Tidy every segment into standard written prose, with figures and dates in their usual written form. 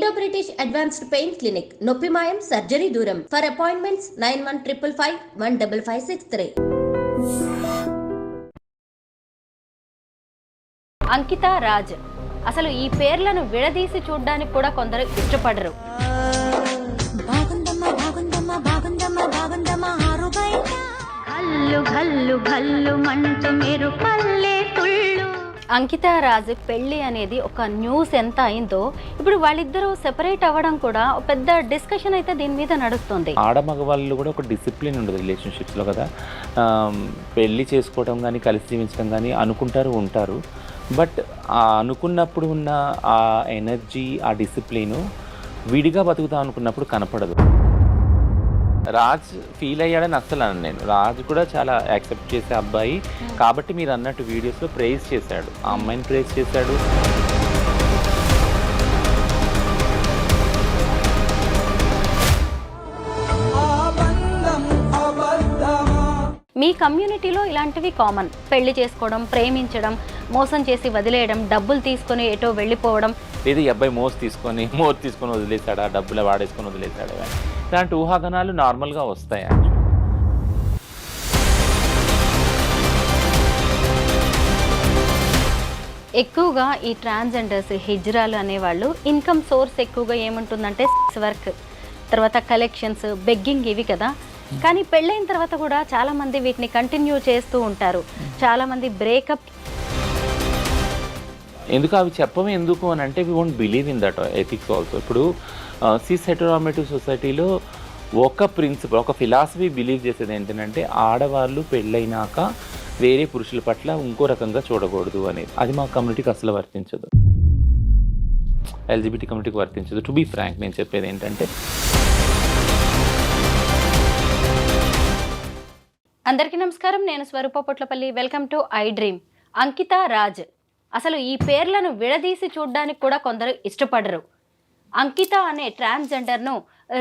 Indo British advanced pain clinic, నొప్పి మాయం, surgery దూరం. For appointments 9155515563. అంకిత రాజ్, అసలు ఈ పేర్లను విడదీసి చూడడానికి కూడా కొందరు ఇష్టపడరు. అంకిత రాజ్ పెళ్లి అనేది ఒక న్యూస్ ఎంత అయిందో, ఇప్పుడు వాళ్ళిద్దరూ సెపరేట్ అవ్వడం కూడా పెద్ద డిస్కషన్ అయితే దీని మీద నడుస్తుంది. ఆడమగవాళ్ళు కూడా ఒక డిసిప్లిన్ ఉండదు రిలేషన్షిప్స్లో కదా. పెళ్లి చేసుకోవడం కానీ కలిసి జీవించడం కానీ అనుకుంటారు, ఉంటారు. బట్ ఆ అనుకున్నప్పుడు ఉన్న ఆ ఎనర్జీ, ఆ డిసిప్లిను విడిగా బతుకుతాం అనుకున్నప్పుడు కనపడదు. రాజ్ ఫీల్ అయ్యాడని అస్సలు అన్నాను నేను. రాజ్ కూడా చాలా యాక్సెప్ట్ చేసే అబ్బాయి కాబట్టి మీరు అన్నట్టు వీడియోస్లో ప్రైజ్ చేశాడు, ఆ అమ్మాయిని ప్రైజ్ చేశాడు. మీ కమ్యూనిటీలో ఇలాంటివి కామన్. పెళ్లి చేసుకోవడం, ప్రేమించడం, మోసం చేసి వదిలేయడం, డబ్బులు తీసుకొని ఎటో వెళ్ళిపోవడం, లేదా ఈ అబ్బాయి మోర్ తీసుకొని వదిలేశాడా, డబ్బులు వాడేసుకొని వదిలేశాడా, ఇలాంటి ఊహాగానాలు నార్మల్గా వస్తాయి. ఎక్కువగా ఈ ట్రాన్స్జెండర్స్, హిజ్రాలు అనేవాళ్ళు ఇన్కమ్ సోర్స్ ఎక్కువగా ఏముంటుందంటే సెక్స్ వర్క్, తర్వాత కలెక్షన్స్, బెగ్గింగ్, ఇవి కదా. కానీ పెళ్ళైన తర్వాత కూడా చాలామంది వీటిని కంటిన్యూ చేస్తూ ఉంటారు. చాలామంది బ్రేకప్. ఎందుకు అవి చెప్పమే ఎందుకు అని అంటే we won't believe in that ethics also. ఇప్పుడు సిస్ హెటెరోనార్మేటివ్ సొసైటీలో ఒక ప్రిన్సిపల్, ఒక ఫిలాసఫీ బిలీవ్ చేసేది ఏంటంటే ఆడవాళ్ళు పెళ్ళైనాక వేరే పురుషుల పట్ల ఇంకో రకంగా చూడకూడదు అనేది. అది మా కమ్యూనిటీకి అసలు వర్తించదు, ఎల్జిబిటీ కమ్యూనిటీకి వర్తించదు. టు బీ ఫ్రాంక్ నేను చెప్పేది ఏంటంటే, అందరికీ నమస్కారం, నేను స్వరూప Potlapalli. Welcome to I dream. అంకిత రాజ్, అసలు ఈ పేర్లను విడదీసి చూడడానికి కూడా కొందరు ఇష్టపడరు. అంకిత అనే ట్రాన్స్జెండర్ను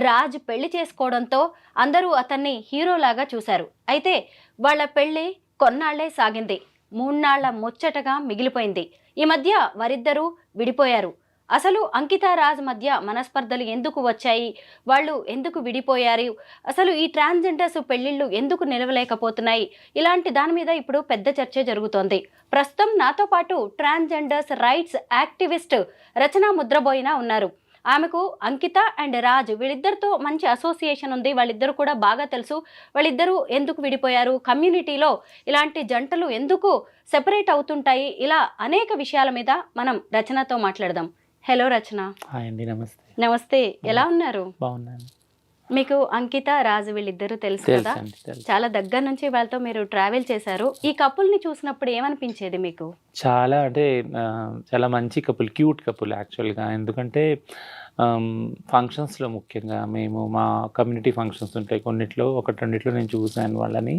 రాజ్ పెళ్లి చేసుకోవడంతో అందరూ అతన్ని హీరోలాగా చూశారు. అయితే వాళ్ళ పెళ్లి కొన్నాళ్లే సాగింది, 3 నాళ్ల ముచ్చటగా మిగిలిపోయింది. ఈ మధ్య వారిద్దరూ విడిపోయారు. అసలు అంకిత రాజ్ మధ్య మనస్పర్ధలు ఎందుకు వచ్చాయి, వాళ్ళు ఎందుకు విడిపోయారు, అసలు ఈ ట్రాన్స్జెండర్స్ పెళ్లిళ్ళు ఎందుకు నిలవలేకపోతున్నాయి, ఇలాంటి దాని మీద ఇప్పుడు పెద్ద చర్చ జరుగుతోంది. ప్రస్తుతం నాతో పాటు ట్రాన్స్జెండర్స్ రైట్స్ యాక్టివిస్ట్ రచన ముద్రబోయిన ఉన్నారు. ఆమెకు అంకిత అండ్ రాజ్ వీళ్ళిద్దరితో మంచి అసోసియేషన్ ఉంది, వాళ్ళిద్దరు కూడా బాగా తెలుసు. వాళ్ళిద్దరూ ఎందుకు విడిపోయారు, కమ్యూనిటీలో ఇలాంటి జంటలు ఎందుకు సెపరేట్ అవుతుంటాయి, ఇలా అనేక విషయాల మీద మనం రచనతో మాట్లాడదాం. హలో రచన. హాయ్ అండి. నమస్తే. నమస్తే, ఎలా ఉన్నారు? బాగున్నాను. మీకు అంకిత రాజు వీళ్ళిద్దరూ తెలుసు కదా, చాలా దగ్గర నుంచి వాళ్ళతో మీరు ట్రావెల్ చేశారు. ఈ కపుల్ని చూసినప్పుడు ఏమనిపించేది మీకు? చాలా అంటే చాలా మంచి కపుల్, క్యూట్ కపుల్ యాక్చువల్గా. ఎందుకంటే ఫంక్షన్స్లో ముఖ్యంగా మేము మా కమ్యూనిటీ ఫంక్షన్స్ ఉంటాయి కొన్నిట్లో, రెండిట్లో నేను చూశాను వాళ్ళని.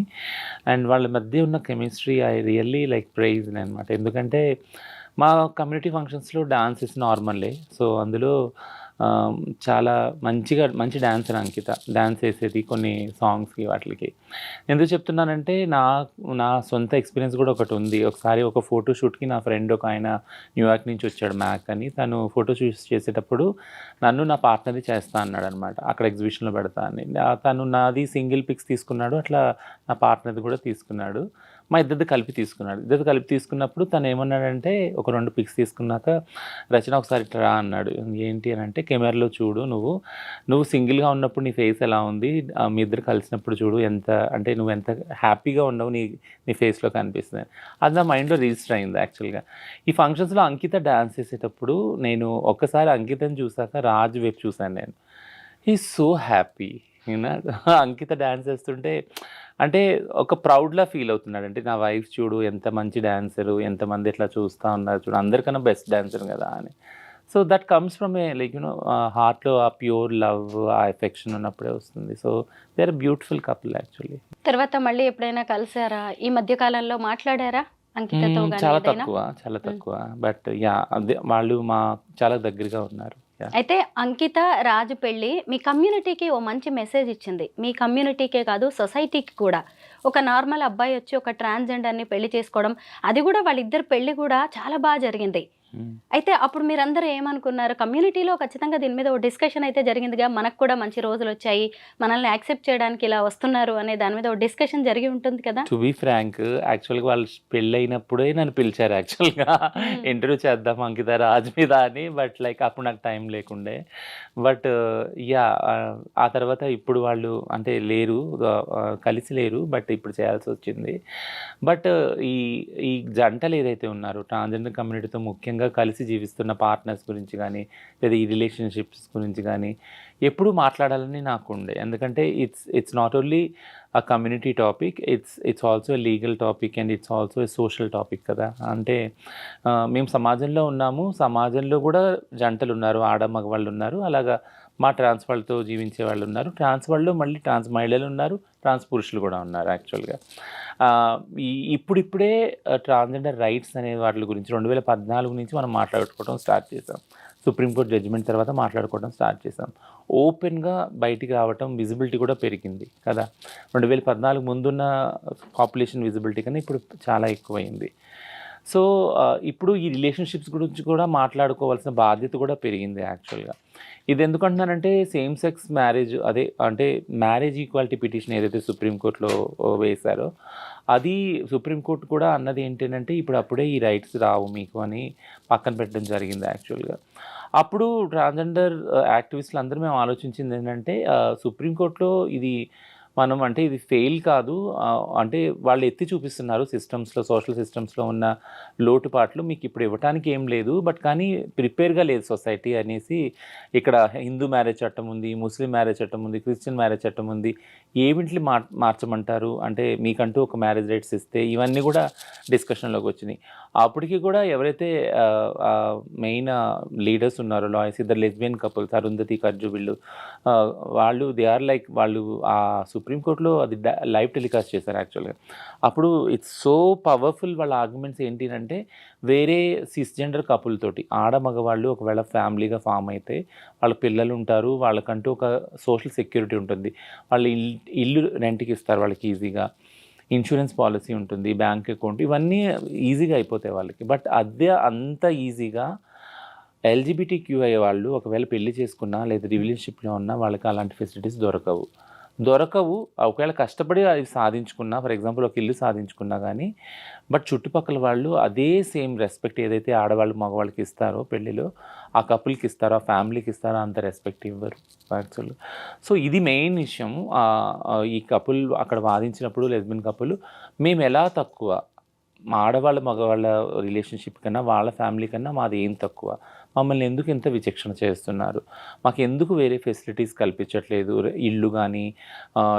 అండ్ వాళ్ళ మధ్య ఉన్న chemistry I really like praise అనమాట. ఎందుకంటే మా కమ్యూనిటీ ఫంక్షన్స్లో డాన్స్ ఇస్ నార్మల్లే. సో అందులో మంచి డాన్సర్ అంకిత, డాన్స్ వేసేది కొన్ని సాంగ్స్కి వాటికి. ఎందుకు చెప్తున్నానంటే నా సొంత ఎక్స్పీరియన్స్ కూడా ఒకటి ఉంది. ఒకసారి ఒక ఫోటోషూట్కి నా ఫ్రెండ్ ఒక ఆయన న్యూయార్క్ నుంచి వచ్చాడు, మ్యాక్ అని. తను ఫోటోషూట్స్ చేసేటప్పుడు నన్ను నా పార్ట్నర్ది చేస్తా అన్నాడు అనమాట, అక్కడ ఎగ్జిబిషన్లో పెడతా అని. తను నాది సింగిల్ పిక్స్ తీసుకున్నాడు, అట్లా నా పార్ట్నర్ది కూడా తీసుకున్నాడు. మా ఇద్దరిది కలిపి తీసుకున్నప్పుడు తను ఏమన్నాడంటే, ఒక 2 పిక్స్ తీసుకున్నాక, రచన ఒకసారి ఇట్లా రా అన్నాడు. ఏంటి అని అంటే, కెమెరాలో చూడు, నువ్వు సింగిల్గా ఉన్నప్పుడు నీ ఫేస్ ఎలా ఉంది, మీ ఇద్దరు కలిసినప్పుడు చూడు, నువ్వు ఎంత హ్యాపీగా ఉండవు నీ ఫేస్లో కనిపిస్తుంది. అది నా మైండ్లో రిజిస్టర్ అయింది యాక్చువల్గా. ఈ ఫంక్షన్స్లో అంకిత డ్యాన్స్ చేసేటప్పుడు నేను ఒక్కసారి అంకితని చూసాక రాజ్ వైపు చూశాను నేను. He so happy. Ankita dance చేస్తుంటే అంటే ఒక ప్రౌడ్లా ఫీల్ అవుతున్నాడు. అంటే నా వైఫ్ చూడు ఎంత మంచి డాన్సరు, ఎంతమంది ఇట్లా చూస్తూ ఉన్నారు చూడు, అందరికన్నా బెస్ట్ డాన్సర్ కదా అని. So that comes from a like హార్ట్లో ఆ ప్యూర్ లవ్, ఆ ఎఫెక్షన్ ఉన్నప్పుడే వస్తుంది. So they are beautiful couple actually. తర్వాత మళ్ళీ ఎప్పుడైనా కలిసారా? ఈ మధ్య కాలంలో మాట్లాడారా అంకితతో? చాలా తక్కువ. బట్ యా, అదే వాళ్ళు చాలా దగ్గరగా ఉన్నారు. అయితే అంకిత రాజు పెళ్ళి మీ కమ్యూనిటీకి ఓ మంచి మెసేజ్ ఇచ్చింది. మీ కమ్యూనిటీకే కాదు, సొసైటీకి కూడా. ఒక నార్మల్ అబ్బాయి వచ్చి ఒక ట్రాన్స్జెండర్ని పెళ్లి చేసుకోవడం, అది కూడా వాళ్ళిద్దరు పెళ్లి కూడా చాలా బాగా జరిగింది. అయితే అప్పుడు మీరందరూ ఏమనుకున్నారు? కమ్యూనిటీలో ఖచ్చితంగా దీని మీద ఓ డిస్కషన్ అయితే జరిగిందిగా. మనకు కూడా మంచి రోజులొచ్చాయి. మనల్ని యాక్సెప్ట్ చేయడానికి ఇలా వస్తున్నారు అనే దాని మీద ఓ డిస్కషన్ జరిగి ఉంటుంది కదా! టు బీ ఫ్రాంక్ యాక్చువల్‌గా వాళ్ళు పెళ్ళైనప్పుడే నన్ను పిలిచారు యాక్చువల్‌గా హ్మ్. ఇంటర్వ్యూ చేద్దాం అంకిత రాజ్ మీద అని. బట్ లైక్ అప్పుడు నాకు టైం లేకుండే. బట్ ఆ తర్వాత ఇప్పుడు వాళ్ళు అంటే లేరు. కలిసి లేరు. బట్ ఇప్పుడు చేయాల్సొచ్చింది. బట్ ఈ ఈ జంటలు ఏదైతే ఉన్నారో ట్రాన్స్‌జెండర్ కమ్యూనిటీతో ముఖ్యంగా కలిసి జీవిస్తున్న పార్ట్నర్స్ గురించి గానీ, లేదా ఈ రిలేషన్‌షిప్స్ గురించి గానీ ఎప్పుడూ మాట్లాడాలని నాకుండే. ఎందుకంటే it's not only a community topic. It's also a legal topic and it's also a social topic కదా! అంటే మేము సమాజంలో ఉన్నాము. సమాజంలో గూడా జంటలున్నారు. ఆడ మగవాళ్ళున్నారు. అలాగా మా ట్రాన్స్ వాళ్ళతో జీవించే వాళ్ళున్నారు. ట్రాన్స్ వాళ్ళు మళ్ళీ ట్రాన్స్ మహిళలున్నారు. ట్రాన్స్ పురుషులు గూడా ఉన్నారు యాక్చువల్‌గా. ఆహ్, ఈ ఇప్పుడిప్పుడే ట్రాన్స్‌జెండర్ రైట్స్ అనే వాటి గురించి 2014 నుంచి మనం మాట్లాడుకోవడం స్టార్ట్ చేసాం. సుప్రీంకోర్టు జడ్జిమెంట్ తర్వాత మాట్లాడుకోవడం స్టార్ట్ చేసాం. ఓపెన్‌గా బయటికి రావటం, విజిబిలిటీ కూడా పెరిగింది కదా! 2014 ముందున్న పాపులేషన్ విజిబిలిటీ కన్నా ఇప్పుడు చాలా ఎక్కువయింది. సో, ఇప్పుడు ఈ రిలేషన్‌షిప్స్ గురించి కూడా మాట్లాడుకోవాల్సిన బాధ్యత కూడా పెరిగింది యాక్చువల్‌గా. ఇదెందుకంటున్నానంటే సేమ్ సెక్స్ మ్యారేజ్ అదే అంటే మ్యారేజ్ ఈక్వాలిటీ పిటిషన్ ఏదైతే సుప్రీంకోర్టులో వేశారో, అది సుప్రీంకోర్టు కూడా అన్నది ఏంటంటే ఇప్పుడు అప్పుడే ఈ రైట్స్ రావు మీకు అని పక్కన పెట్టడం జరిగింది యాక్చువల్‌గా. అప్పుడు ట్రాన్స్‌జెండర్ యాక్టివిస్టులు అందరూ మేము ఆలోచించింది ఏంటంటే సుప్రీంకోర్టులో ఇది మనం అంటే ఇది ఫెయిల్ కాదు. అంటే వాళ్ళు ఎత్తి చూపిస్తున్నారు సిస్టమ్స్‌లో, సోషల్ సిస్టమ్స్‌లో ఉన్న లోటుపాట్లు మీకు ఇప్పుడు ఇవ్వటానికి ఏం లేదు. బట్ కానీ ప్రిపేర్‌గా లేదు సొసైటీ అనేసి ఇక్కడ హిందూ మ్యారేజ్ చట్టం ఉంది, ముస్లిం మ్యారేజ్ చట్టం ఉంది, క్రిస్టియన్ మ్యారేజ్ చట్టం ఉంది. ఏవింటిని మార్చమంటారు? అంటే మీకంటూ ఒక మ్యారేజ్ రైట్స్ ఇస్తే ఇవన్నీ కూడా డిస్కషన్‌లోకి వచ్చినాయి. అప్పటికి కూడా ఎవరైతే మెయిన్ లీడర్స్ ఉన్నారో లాయర్స్ ఇద్దరు లెస్బియన్ కపుల్స్ అరుంధతి, కర్జు వీళ్ళు వాళ్ళు దే ఆర్ లైక్ వాళ్ళు సుప్రీంకోర్టులో అది లైవ్ టెలికాస్ట్ చేశారు యాక్చువల్‌గా. అప్పుడు ఇట్స్ సో పవర్ఫుల్ వాళ్ళ ఆర్గ్యుమెంట్స్ ఏంటి అంటే వేరే సిస్‌జెండర్ కపుల్ తోటి ఆడ మగవాళ్ళు ఒకవేళ ఫ్యామిలీగా ఫామ్ అయితే వాళ్ళ పిల్లలు ఉంటారు. వాళ్ళకంటూ ఒక సోషల్ సెక్యూరిటీ ఉంటుంది. వాళ్ళు ఇల్లు రెంట్‌కి ఇస్తారు వాళ్ళకి ఈజీగా. ఇన్సూరెన్స్ పాలసీ ఉంటుంది. బ్యాంక్ అకౌంట్ ఇవన్నీ ఈజీగా అయిపోతాయి వాళ్ళకి. బట్ అదే అంత ఈజీగా ఎల్‌జిబిటిక్యూఐ వాళ్ళు ఒకవేళ పెళ్లి చేసుకున్నా లేదా రిలేషన్‌షిప్‌లో ఉన్నా వాళ్ళకి అలాంటి ఫెసిలిటీస్ దొరకవు. ఒకవేళ కష్టపడి అది సాధించుకున్నా ఫర్ ఎగ్జాంపుల్ ఒక ఇల్లు సాధించుకున్నా గానీ, బట్ చుట్టుపక్కల వాళ్ళు అదే సేమ్ రెస్పెక్ట్ ఏదైతే ఆడవాళ్ళు మగవాళ్ళకి ఇస్తారో పెళ్ళిలో, ఆ కపుల్‌కి ఇస్తారో, ఆ ఫ్యామిలీకి ఇస్తారో అంత రెస్పెక్ట్ ఇవ్వరు యాక్చువల్‌గా. సో, ఇది మెయిన్ విషయం. ఈ కపుల్ అక్కడ వాదించినప్పుడు లెస్బియన్ కపుల్ మేమెలా తక్కువ మా ఆడవాళ్ళ, మగవాళ్ళ రిలేషన్‌షిప్ కన్నా, వాళ్ళ ఫ్యామిలీ కన్నా మాది ఏం తక్కువ? మమ్మల్ని ఎందుకు ఇంత విచక్షణ చేస్తున్నారు? మాకెందుకు వేరే ఫెసిలిటీస్ కల్పించట్లేదు? ఇల్లు గానీ,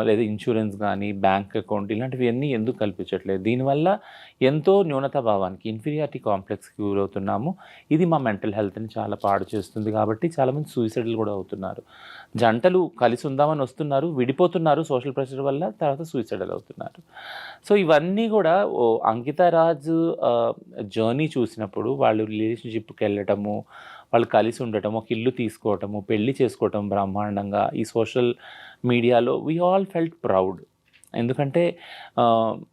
లేదా ఇన్సూరెన్స్ గానీ, బ్యాంక్ అకౌంట్ ఇలాంటివన్నీ ఎందుకు కల్పించట్లేదు? దీనివల్ల ఎంతో న్యూనతా భావానికి, ఇన్ఫీరియారిటీ కాంప్లెక్స్‌కి గురవుతున్నాము. ఇది మా మెంటల్ హెల్త్‌ని చాలా పాడు చేస్తుంది కాబట్టి చాలామంది సూసైడ్‌లు కూడా అవుతున్నారు. జంటలు కలిసి ఉందామని వస్తున్నారు, విడిపోతున్నారు సోషల్ ప్రెషర్ వల్ల, తర్వాత సూసైడల్ అవుతున్నారు. సో, ఇవన్నీ కూడా అంకిత రాజ్ జర్నీ చూసినప్పుడు వాళ్ళు రిలేషన్‌షిప్‌కి వెళ్ళటము, వాళ్ళు కలిసి ఉండటం, ఒక ఇల్లు తీసుకోవటము, పెళ్లి చేసుకోవటం బ్రహ్మాండంగా ఈ సోషల్ మీడియాలో వి ఆల్ ఫెల్ట్ ప్రౌడ్. ఎందుకంటే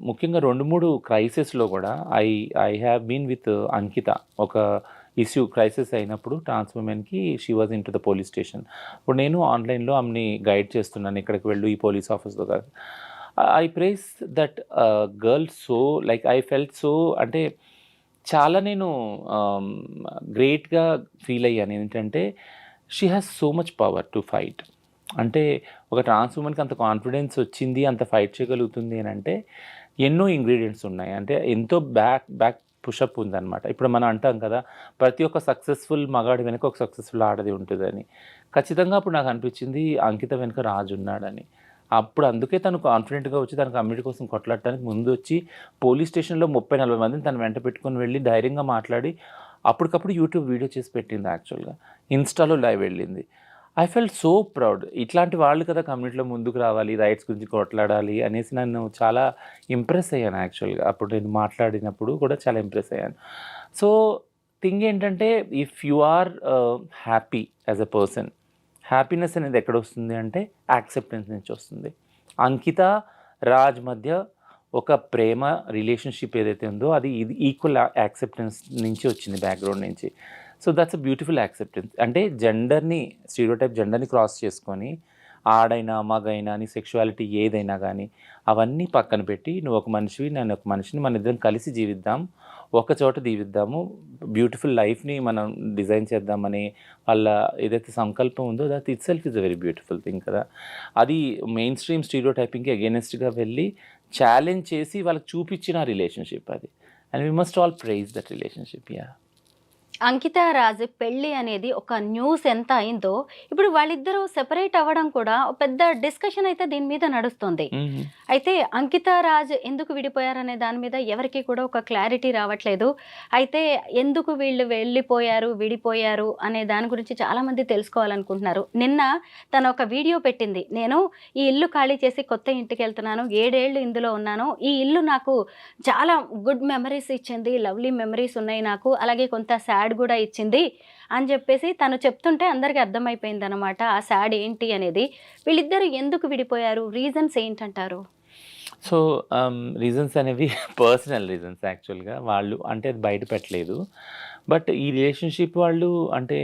ముఖ్యంగా 2, 3 క్రైసిస్‌లో కూడా ఐ హ్యావ్ బీన్ విత్ అంకిత. ఒక ఇష్యూ క్రైసిస్ అయినప్పుడు ట్రాన్స్ ఉమెన్‌కి she was into the police station. ఇప్పుడు నేను ఆన్‌లైన్‌లో ఆమెని గైడ్ చేస్తున్నాను. ఇక్కడికి వెళ్ళు ఈ పోలీస్ ఆఫీస్‌లో కాదు. I praise that girl so like I felt so అంటే చాలా నేను గ్రేట్‌గా ఫీల్ అయ్యాను. ఏంటంటే she has so much power to fight. అంటే ఒక ట్రాన్స్ ఉమెన్‌కి అంత కాన్ఫిడెన్స్ వచ్చింది, అంత ఫైట్ చేయగలుగుతుంది అనంటే ఎన్నో ఇంగ్రీడియెంట్స్ ఉన్నాయి. అంటే ఎంతో బ్యాక్ పుషప్ ఉందనమాట. ఇప్పుడు మనం అంటాం కదా! ప్రతి ఒక్క సక్సెస్‌ఫుల్ మగాడి వెనక ఒక సక్సెస్‌ఫుల్ ఆడది ఉంటదని. ఖచ్చితంగా అప్పుడు నాకు అనిపించింది అంకిత వెనక రాజు ఉన్నాడని. అప్పుడు అందుకే తను కాన్ఫిడెంట్‌గా వచ్చి తన కమ్యూనిటీ కోసం కొట్లాడటానికి ముందొచ్చి పోలీస్ స్టేషన్‌లో 30, 40 మందిని తన వెంట పెట్టుకొని వెళ్ళి ధైర్యంగా మాట్లాడి అప్పటికప్పుడు యూట్యూబ్ వీడియో చేసి పెట్టింది యాక్చువల్‌గా. ఇన్‌స్టాలో లైవ్ వెళ్ళింది. I felt so proud. ఇట్లాంటి వాళ్ళు కదా కమ్యూనిటీలో ముందుకు రావాలి, రైట్స్ గురించి కొట్లాడాలి అనేసి నన్ను చాలా ఇంప్రెస్ అయ్యాను యాక్చువల్‌గా. అప్పుడు నేను మాట్లాడినప్పుడు కూడా చాలా ఇంప్రెస్ అయ్యాను. సో, థింగ్ ఏంటంటే if you are happy as a person, happiness అనేది ఎక్కడొస్తుంది అంటే యాక్సెప్టెన్స్ నుంచి వస్తుంది. అంకిత, రాజ్ మధ్య ఒక ప్రేమ రిలేషన్షిప్ ఏదైతే ఉందో అది ఇది ఈక్వల్ యాక్సెప్టెన్స్ నుంచి వచ్చింది, బ్యాక్గ్రౌండ్ నుంచి. So that's a beautiful acceptance. అంటే స్టీరియోటైప్ జెండర్ని క్రాస్ చేసుకొని ఆడైనా మగైనా నీ సెక్షువాలిటీ ఏదైనా కానీ అవన్నీ పక్కన పెట్టి నువ్వు ఒక మనిషివి, నేను ఒక మనిషిని, మన ఇద్దరం కలిసి జీవిద్దాం, ఒక చోట జీవిద్దాము, బ్యూటిఫుల్ లైఫ్ని మనం డిజైన్ చేద్దామని వాళ్ళ ఏదైతే సంకల్పం ఉందో that it self is a very beautiful thing కదా. అది మెయిన్ స్ట్రీమ్ స్టీరియోటైపింగ్కి అగేనెస్ట్గా వెళ్ళి ఛాలెంజ్ చేసి వాళ్ళకి చూపించిన రిలేషన్షిప్ అది. And we must all praise that relationship. Yeah, అంకిత రాజ్ పెళ్ళి అనేది ఒక న్యూస్ ఎంత అయిందో, ఇప్పుడు వాళ్ళిద్దరూ సెపరేట్ అవ్వడం కూడా ఒక పెద్ద డిస్కషన్ అయితే దీని మీద నడుస్తుంది. అయితే అంకిత రాజ్ ఎందుకు విడిపోయారనే దాని మీద ఎవరికి కూడా ఒక క్లారిటీ రావట్లేదు. అయితే ఎందుకు వీళ్ళు వెళ్ళిపోయారు, విడిపోయారు అనే దాని గురించి చాలామంది తెలుసుకోవాలనుకుంటున్నారు. నిన్న తను ఒక వీడియో పెట్టింది, నేను ఈ ఇల్లు ఖాళీ చేసి కొత్త ఇంటికి వెళ్తున్నాను, 7 ఏళ్ళు ఇందులో ఉన్నాను, ఈ ఇల్లు నాకు చాలా గుడ్ మెమరీస్ ఇచ్చింది, లవ్లీ మెమరీస్ ఉన్నాయి నాకు, అలాగే కొంత సాడ్ కూడా ఇచ్చింది అని చెప్పేసి తను చెప్తుంటే అందరికీ అర్థమైపోయింది అనమాట ఆ సాడ్ ఏంటి అనేది. వీళ్ళిద్దరు ఎందుకు విడిపోయారు, రీజన్స్ ఏంటంటారు? సో రీజన్స్ అనేవి పర్సనల్ రీజన్స్ యాక్చువల్గా. వాళ్ళు అంటే అది బయట పెట్టలేదు. బట్ ఈ రిలేషన్షిప్ వాళ్ళు అంటే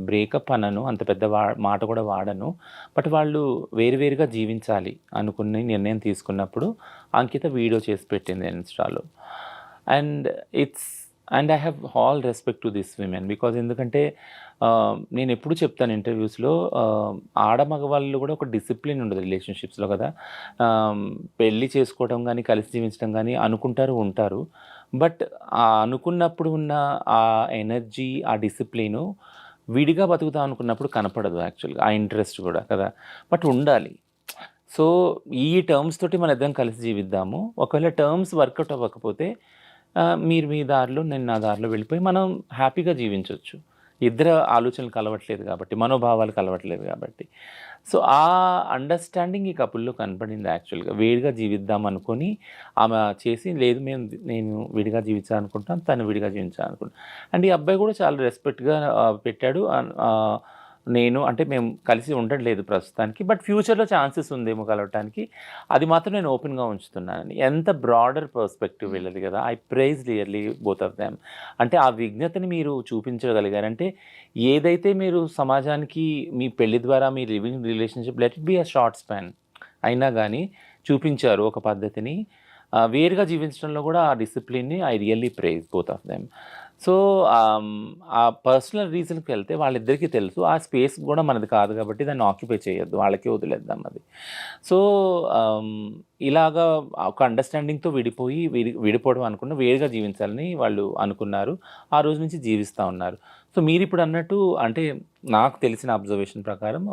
బ్రేకప్ అనను, అంత పెద్ద మాట కూడా వాడను. బట్ వాళ్ళు వేరువేరుగా జీవించాలి అనుకుని నిర్ణయం తీసుకున్నప్పుడు అంకిత వీడియో చేసి పెట్టింది ఇన్స్టాలో. And I have all respect to this women because ఎందుకంటే నేను ఎప్పుడు చెప్తాను ఇంటర్వ్యూస్లో, ఆడమగవాళ్ళు కూడా ఒక డిసిప్లిన్ ఉండదు రిలేషన్షిప్స్లో కదా. పెళ్ళి చేసుకోవడం కానీ కలిసి జీవించడం కానీ అనుకుంటారు, ఉంటారు. బట్ ఆ అనుకున్నప్పుడు ఉన్న ఆ ఎనర్జీ, ఆ డిసిప్లిను విడిగా బతుకుతాం అనుకున్నప్పుడు కనపడదు యాక్చువల్గా, ఆ ఇంట్రెస్ట్ కూడా కదా. బట్ ఉండాలి. సో ఈ టర్మ్స్ తోటి మన ఇద్దరం కలిసి జీవిద్దాము, ఒకవేళ టర్మ్స్ వర్కౌట్ అవ్వకపోతే మీరు మీ దారిలో, నేను నా దారిలో వెళ్ళిపోయి మనం హ్యాపీగా జీవించవచ్చు. ఇద్దరు ఆలోచనలు కలవట్లేదు కాబట్టి, మనోభావాలు కలవట్లేదు కాబట్టి. సో ఆ అండర్స్టాండింగ్ ఈ కపుల్లో కనపడింది యాక్చువల్గా. వేడిగా జీవిద్దాం అనుకొని ఆమె చేసి, లేదు నేను విడిగా జీవించాలనుకుంటాను, తను విడిగా జీవించాలనుకుంటాను. అండ్ ఈ అబ్బాయి కూడా చాలా రెస్పెక్ట్గా పెట్టాడు. నేను అంటే మేము కలిసి ఉండట్లేదు ప్రస్తుతానికి, బట్ ఫ్యూచర్లో ఛాన్సెస్ ఉందేమో కలవటానికి, అది మాత్రం నేను ఓపెన్గా ఉంచుతున్నానని. ఎంత బ్రాడర్ పర్స్పెక్టివ్ వెళ్ళదు కదా. I praise clearly both of them. అంటే ఆ విజ్ఞతని మీరు చూపించగలిగారంటే, ఏదైతే మీరు సమాజానికి మీ పెళ్లి ద్వారా మీ living relationship let it be a short span అయినా కానీ చూపించారు ఒక పద్ధతిని. వేరుగా జీవించడంలో కూడా ఆ డిసిప్లిన్ని I really praise both of them. So ఆ పర్సనల్ రీజన్కి వెళ్తే వాళ్ళిద్దరికీ తెలుసు ఆ స్పేస్ కూడా మనది కాదు కాబట్టి దాన్ని ఆక్యుపై చేయొద్దు, వాళ్ళకే వదిలేద్దాం అది. సో ఇలాగా ఒక అండర్స్టాండింగ్తో విడిపోవడం అనుకున్న వేరుగా జీవించాలని వాళ్ళు అనుకున్నారు. ఆ రోజు నుంచి జీవిస్తూ ఉన్నారు. సో మీరు ఇప్పుడు అన్నట్టు అంటే నాకు తెలిసిన అబ్జర్వేషన్ ప్రకారం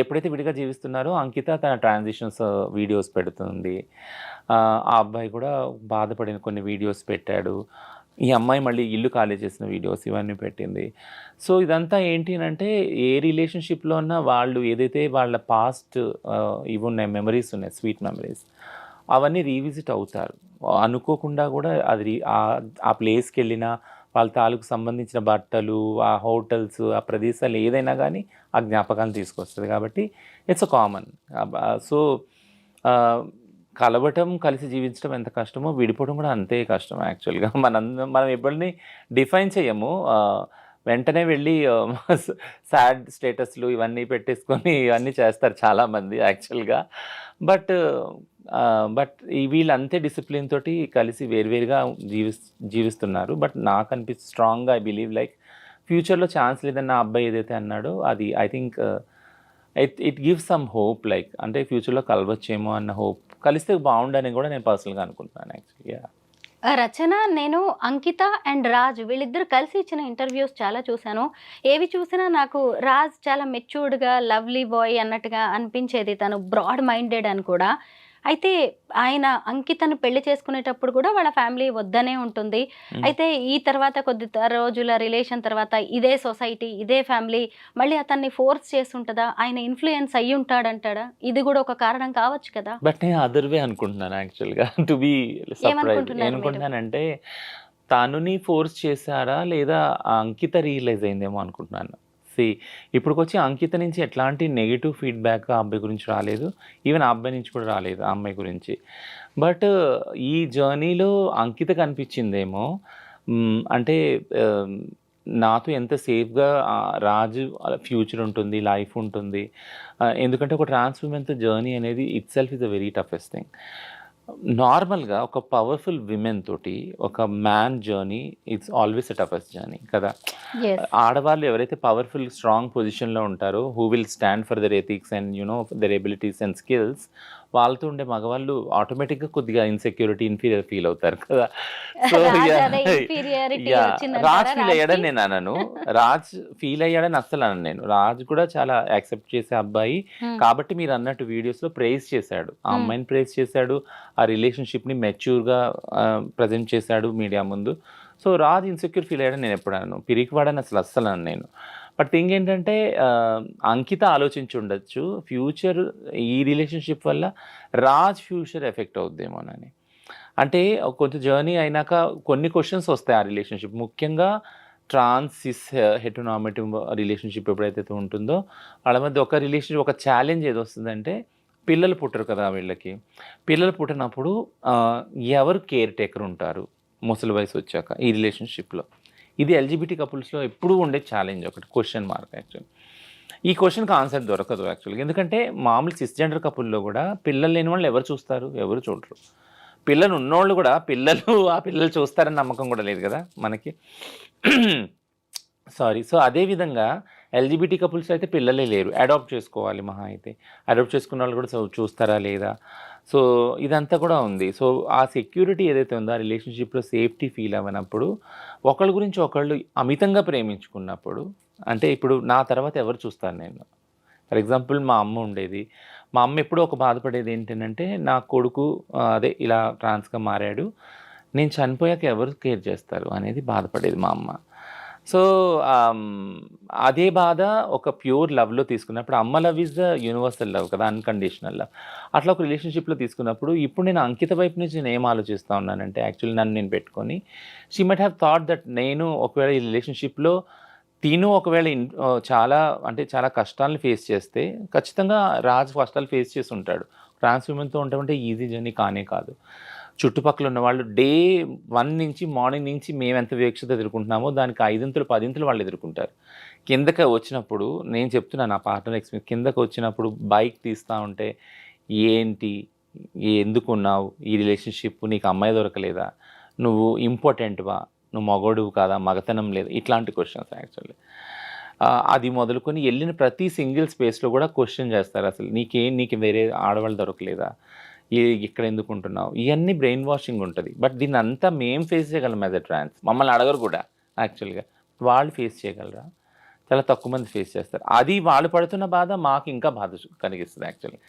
ఎప్పుడైతే విడిగా జీవిస్తున్నారో అంకిత తన ట్రాన్సిషన్స్ వీడియోస్ పెడుతుంది. ఆ అబ్బాయి కూడా బాధపడిన కొన్ని వీడియోస్ పెట్టాడు. ఈ అమ్మాయి మళ్ళీ ఇల్లు ఖాళీ చేసిన వీడియోస్ ఇవన్నీ పెట్టింది. సో ఇదంతా ఏంటి అంటే, ఏ రిలేషన్షిప్లో ఉన్నా వాళ్ళు ఏదైతే వాళ్ళ పాస్ట్ ఇవి ఉన్నాయి, మెమరీస్ ఉన్నాయి, స్వీట్ మెమరీస్, అవన్నీ రీవిజిట్ అవుతారు. అనుకోకుండా కూడా అది ఆ ప్లేస్కి వెళ్ళినా వాళ్ళ తాలూకు సంబంధించిన బట్టలు, ఆ హోటల్స్, ఆ ప్రదేశాలు ఏదైనా కానీ ఆ జ్ఞాపకాలను తీసుకొస్తుంది. కాబట్టి ఇట్స్ అ కామన్. సో కలవటం, కలిసి జీవించడం ఎంత కష్టమో విడిపోవడం కూడా అంతే కష్టం యాక్చువల్గా. మనం ఎవరిని డిఫైన్ చేయము. వెంటనే వెళ్ళి సాడ్ స్టేటస్లు ఇవన్నీ పెట్టేసుకొని ఇవన్నీ చేస్తారు చాలామంది యాక్చువల్గా. బట్ వీళ్ళు అంతే డిసిప్లిన్ తోటి కలిసి వేరువేరుగా జీవిస్తున్నారు. బట్ నాకు అనిపిస్తుంది స్ట్రాంగ్గా ఐ బిలీవ్ లైక్ ఫ్యూచర్లో ఛాన్స్ లేదన్న అబ్బాయి ఏదైతే అన్నాడో అది I think it gives some hope. Like అంటే ఫ్యూచర్లో కలవచ్చేమో అన్న హోప్, కలిస్తే బాగుండని కూడా నేను పర్సనల్గా అనుకుంటున్నాను యాక్చువల్గా. రచన, నేను అంకిత అండ్ రాజ్ వీళ్ళిద్దరు కలిసి ఇచ్చిన ఇంటర్వ్యూస్ చాలా చూశాను. ఏవి చూసినా నాకు రాజ్ చాలా మెచ్యూర్డ్గా లవ్లీ బాయ్ అన్నట్టుగా అనిపించేది, తను బ్రాడ్ మైండెడ్ అని కూడా. అయితే ఆయన అంకితను పెళ్లి చేసుకునేటప్పుడు కూడా వాళ్ళ ఫ్యామిలీ వద్దనే ఉంటుంది. అయితే ఈ తర్వాత కొద్ది రోజుల రిలేషన్ తర్వాత ఇదే సొసైటీ, ఇదే ఫ్యామిలీ మళ్ళీ అతన్ని ఫోర్స్ చేసి ఉంటుందా, ఆయన ఇన్ఫ్లుయెన్స్ అయ్యి ఉంటాడంటాడా? ఇది కూడా ఒక కారణం కావచ్చు కదా. బట్ నేను అదర్ వే అనుకుంటున్నాను యాక్చువల్గా. టు బి సర్ప్రైజ్ ఏమనుకుంటున్నానంటే, తనుని ఫోర్స్ చేశారా లేదా అంకిత రియలైజ్ అయిందేమో అనుకుంటున్నాను. ఇప్పుడుకొచ్చి అంకిత నుంచి ఎట్లాంటి నెగిటివ్ ఫీడ్‌బ్యాక్ ఆ అబ్బాయి గురించి రాలేదు. ఈవెన్ ఆ అబ్బాయి నుంచి కూడా రాలేదు ఆ అమ్మాయి గురించి. బట్ ఈ జర్నీలో అంకిత కనిపించిందేమో అంటే ఆహ్, నాతో ఎంత సేఫ్‌గా రాజు ఫ్యూచర్ ఉంటుంది, లైఫ్ ఉంటుంది. ఎందుకంటే ఒక ట్రాన్స్ ఉమెన్‌తో జర్నీ అనేది itself is a very toughest thing. నార్మల్‌గా ఒక పవర్‌ఫుల్ విమెన్ తోటి ఒక man journey it's always a toughest journey కదా! యెస్. ఆడవాళ్ళు ఎవరైతే పవర్‌ఫుల్, స్ట్రాంగ్ పొజిషన్‌లో ఉంటారో, who will stand for there ethics and there abilities and skills, వాళ్ళతో ఉండే మగవాళ్ళు ఆటోమేటిక్‌గా కొద్దిగా ఇన్‌సెక్యూరిటీ, ఇన్ఫీరియర్ ఫీల్ అవుతారు కదా! So Raj yeah! అదే ఇన్ఫీరియారిటీ యాహ్! వచ్చిందంటారా రాజ్ ఫీల్ అయ్యాడని రాజ్‌కి? నేను అనను. రాజ్ ఫీల్ అయ్యాడని అస్సలు అనను నేను. రాజ్ కూడా చాలా యాక్సెప్ట్ చేసే అబ్బాయి. హ్మ్. కాబట్టి మీరన్నట్టు వీడియోస్‌లో ప్రైజ్ చేశాడు. ఆ హ్మ్. అమ్మాయిని ప్రైజ్ చేశాడు. ఆ రిలేషన్‌షిప్‌ని మెచ్యూర్‌గా ప్రెజెంట్ చేశాడు మీడియా ముందు. సో, రాజ్ ఇన్‌సెక్యూర్ ఫీల్ అయ్యాడని నేను ఎప్పుడు అనను. పిరికివాడని అస్సలు అనను నేను. బట్ థింగ్ ఏంటంటే అంకిత ఆలోచించుండొచ్చు. ఫ్యూచర్ ఈ రిలేషన్‌షిప్ వల్ల రాజ్ ఫ్యూచర్ ఎఫెక్ట్ అవుద్దేమోనని. అంటే కొంచెం జర్నీ అయినాక కొన్ని క్వెషన్స్ వస్తాయి ఆ రిలేషన్‌షిప్. ముఖ్యంగా ట్రాన్స్, సిస్, హెటెరోనార్మేటివ్ రిలేషన్‌షిప్ ఎప్పుడైతే ఉంటుందో వాళ్ళ మధ్య ఒక ఛాలెంజ్ ఏదొస్తుందంటే పిల్లలు పుట్టరు కదా వీళ్ళకి. పిల్లలు పుట్టినప్పుడు ఆహ్, ఎవరు కేర్ టేకర్ ఉంటారు ముసలి వయసు వచ్చాక ఈ రిలేషన్‌షిప్‌లో. ఇది ఎల్‌జిబిటీ కపుల్స్‌లో ఎప్పుడూ ఉండే ఛాలెంజ్ ఒకటి క్వెషన్ మార్క్ యాక్చువల్లీ. ఈ క్వెషన్‌కి ఆన్సర్ దొరకదు యాక్చువల్‌గా. ఎందుకంటే మామూలు సిస్‌జెండర్ కపుల్‌లో కూడా పిల్లలు లేని వాళ్ళని ఎవరు చూస్తారు? ఎవరు చూడరు. పిల్లలు ఉన్నోళ్ళు కూడా ఆ పిల్లలు చూస్తారని నమ్మకం కూడా లేదు కదా మనకి. సారీ. సో, అదే విధంగా ఎల్‌జిబిటీ కపుల్స్ అయితే పిల్లలే లేరు. అడాప్ట్ చేసుకోవాలి మహా అయితే. అడాప్ట్ చేసుకున్న వాళ్ళు కూడా చూస్తారా లేదా? సో, ఇదంతా కూడా ఉంది. సో, ఆ సెక్యూరిటీ ఏదైతే ఉందో ఆ రిలేషన్‌షిప్‌లో సేఫ్టీ ఫీల్ అవ్వనప్పుడు, ఒకళ్ళ గురించి ఒకళ్ళు అమితంగా ప్రేమించుకున్నప్పుడు, అంటే ఇప్పుడు నా తర్వాత ఎవరు చూస్తాను నేను? ఫర్ ఎగ్జాంపుల్ మా అమ్మ ఉండేది. మా అమ్మ ఎప్పుడూ ఒక బాధపడేది ఏంటనంటే, నా కొడుకు అదే ఇలా ట్రాన్స్‌గా మారాడు. నేను చనిపోయాక ఎవరు కేర్ చేస్తారు అనేది బాధపడేది మా అమ్మ. సో, అదే బాధ ఒక ప్యూర్ లవ్‌లో తీసుకున్నప్పుడు అమ్మ love is the universal love కదా! Unconditional love. అట్లా ఒక రిలేషన్‌షిప్‌లో తీసుకున్నప్పుడు ఇప్పుడు నేను అంకిత వైపు నుంచి నేనేం ఆలోచిస్తా ఉన్నానంటే యాక్చువల్లీ నన్ను నేను పెట్టుకొని, she might have thought that నేను ఒకవేళ ఈ రిలేషన్‌షిప్‌లో తిను ఒకవేళ చాలా అంటే చాలా కష్టాలను ఫేస్ చేస్తే ఖచ్చితంగా రాజ్ కష్టాలు ఫేస్ చేసి ఉంటాడు. ట్రాన్స్ ఉమెన్‌తో ఉండటం అంటే ఈజీ జర్నీ కానే కాదు. చుట్టుపక్కల ఉన్నవాళ్ళు డే 1 నుంచి మార్నింగ్ నుంచి మేమెంత వివక్షత ఎదుర్కొంటున్నామో దానికి 5 10 వాళ్ళు ఎదుర్కొంటారు. కిందకి వచ్చినప్పుడు నేను చెప్తున్నాను నా పార్ట్నర్ ఎక్స్‌పీరియన్స్ కిందకి వచ్చినప్పుడు బైక్ తీస్తా ఉంటే, "ఏంటి? ఎందుకున్నావు? ఈ రిలేషన్‌షిప్ నీకు అమ్మాయి దొరకలేదా? నువ్వు ఇంపార్టెంట్‌వా? నువ్వు మగోడివి కాదా? మగతనం లేదా?" ఇట్లాంటి క్వెషన్స్ యాక్చువల్లీ. అది మొదలుకొని ఎళ్ళిన ప్రతి సింగిల్ స్పేస్‌లో కూడా క్వెషన్ చేస్తారు అసలు. నీకు వేరే ఆడవాళ్ళు దొరకలేదా? ఇక్కడ ఎందుకుంటున్నావు? ఇయన్నీ బ్రెయిన్ వాషింగ్ ఉంటది. బట్ దీన్నంతా మేము ఫేస్ చేయగలం యాస్ ఎ ట్రాన్స్. మమ్మల్ని అడగరు కూడా యాక్చువల్‌గా. వాళ్ళు ఫేస్ చేయగలరా? చాలా తక్కువ మంది ఫేస్ చేస్తారు. అది వాళ్ళు పడుతున్న బాధ మాకు ఇంకా బాధ కలిగిస్తది యాక్చువల్లీ.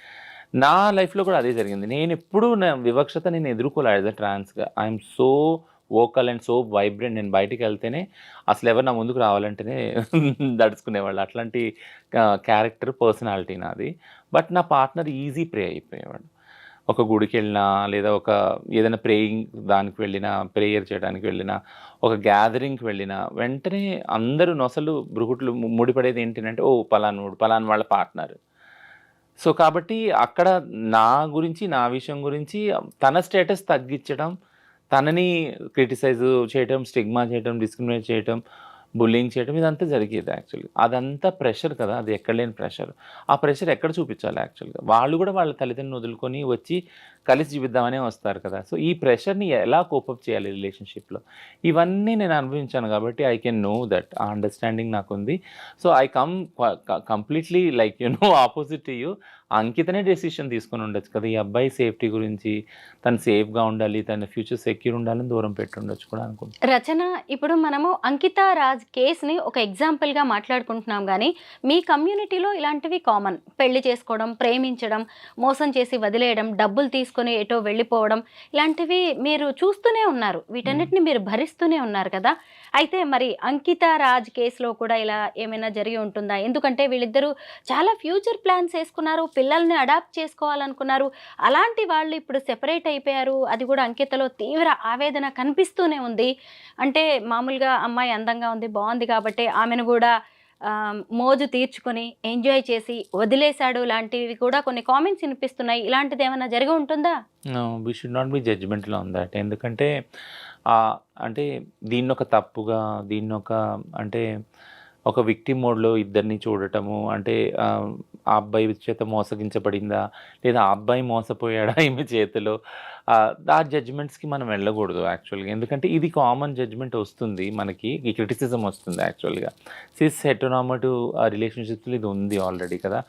నా లైఫ్‌లో కూడా అదే జరిగింది. నేనెప్పుడూ నా వివక్షత నేను ఎదుర్కోలే as a ట్రాన్స్‌గా. I'm so vocal and so vibrant. నేను బయటికెళ్తేనే అసలెవరు నా ముందుకు రావాలంటేనే దడుచుకునేవాళ్ళు. అట్లాంటి క్యారెక్టర్, పర్సనాలిటీ నాది. బట్ నా పార్ట్నర్ ఈజీ ప్రే అయిపోయేవాడు. ఒక గుడికెళ్ళినా, లేదా ఏదైనా ప్రేయింగ్ దానికి వెళ్ళినా, ప్రేయర్ చేయడానికి వెళ్ళినా, ఒక గ్యాదరింగ్‌కి వెళ్ళినా, వెంటనే అందరూ నొసలు, భృకుట్లు ముడిపడేది ఏంటంటే, ఓహ్! పలానోడు, పలానా వాళ్ళ పార్ట్నర్. సో, కాబట్టి అక్కడ నా గురించి, నా విషయం గురించి తన స్టేటస్ తగ్గిచ్చడం, తనని క్రిటిసైజ్ చేయటం, స్టిగ్మా చేయటం, డిస్క్రిమినేట్ చేయటం, బుల్లింగ్ చేయటం ఇదంతా జరిగేది యాక్చువల్‌గా. అదంతా ప్రెషర్ కదా! అది ఎక్కడ లేని ప్రెషర్. ఆ ప్రెషర్ ఎక్కడ చూపించాలి యాక్చువల్‌గా? వాళ్ళు కూడా వాళ్ళ తల్లిదండ్రులను వదులుకొని వచ్చి కలిసి జీవిద్దామనే వస్తారు కదా! సో, ఈ ప్రెషర్‌ని ఎలా కోపప్ చేయాలి రిలేషన్‌షిప్‌లో? ఇవన్నీ నేను అనుభవించాను కాబట్టి ఐ కెన్ నో దట్. ఆ అండర్‌స్టాండింగ్ నాకుంది. So, I come completely like opposite to you. అంకితనే decision తీసుకొని ఉండొచ్చు కదా! ఈ అబ్బాయి సేఫ్టీ గురించి, తను సేఫ్‌గా ఉండాలి, తన ఫ్యూచర్ సెక్యూర్ ఉండాలని దూరం పెట్టుండొచ్చు కూడా అనుకుంటున్నాను. రచన, ఇప్పుడు మనము అంకిత రాజ్ కేస్‌ని ఒక ఎగ్జాంపుల్‌గా మాట్లాడుకుంటున్నాం గానీ, మీ కమ్యూనిటీలో ఇలాంటివి కామన్. పెళ్లి చేసుకోవడం, ప్రేమించడం, మోసం చేసి వదిలేయడం, డబ్బులు తీసుకొని ఎటో వెళ్ళిపోవడం, ఇలాంటివి మీరు చూస్తూనే ఉన్నారు. వీటన్నిటిని మీరు భరిస్తూనే ఉన్నారు కదా! అయితే మరి అంకిత రాజ్ కేస్‌లో కూడా ఇలా ఏమైనా జరిగి ఉంటుందా? ఎందుకంటే వీళ్ళిద్దరూ చాలా ఫ్యూచర్ ప్లాన్స్ ఏసుకున్నారు. పిల్లల్ని అడాప్ట్ చేసుకోవాలనుకున్నారు. అలాంటి వాళ్ళు ఇప్పుడు సెపరేట్ అయిపోయారు. అది కూడా అంకితలో తీవ్ర ఆవేదన కనిపిస్తూనే ఉంది. అంటే మామూలుగా అమ్మాయి అందంగా ఉంది, బావుంది కాబట్టే ఆమెను గూడా మోజు తీర్చుకొని ఎంజాయ్ చేసి వదిలేశాడు లాంటివి కూడా కొన్ని కామెంట్స్ వినిపిస్తున్నాయి. ఇలాంటిది ఏమైనా జరిగి ఉంటుందా? We should not be judgemental on that. ఎందుకంటే అంటే దీన్నొక తప్పుగా, దీన్నొక అంటే ఒక విక్టిమ్ మోడ్లో ఇద్దరిని చూడటము, అంటే ఆ అబ్బాయి చేత మోసగించబడిందా, లేదా ఆ అబ్బాయి మోసపోయాడా ఈమె చేతిలో, ఆ జడ్జ్మెంట్స్కి మనం వెళ్ళకూడదు యాక్చువల్గా. ఎందుకంటే ఇది కామన్ జడ్జ్మెంట్ వస్తుంది మనకి, ఈ క్రిటిసిజం వస్తుంది యాక్చువల్గా. సిస్ హెటెరోనార్మటివ్ రిలేషన్షిప్స్లో ఇది ఉంది ఆల్రెడీ కదా.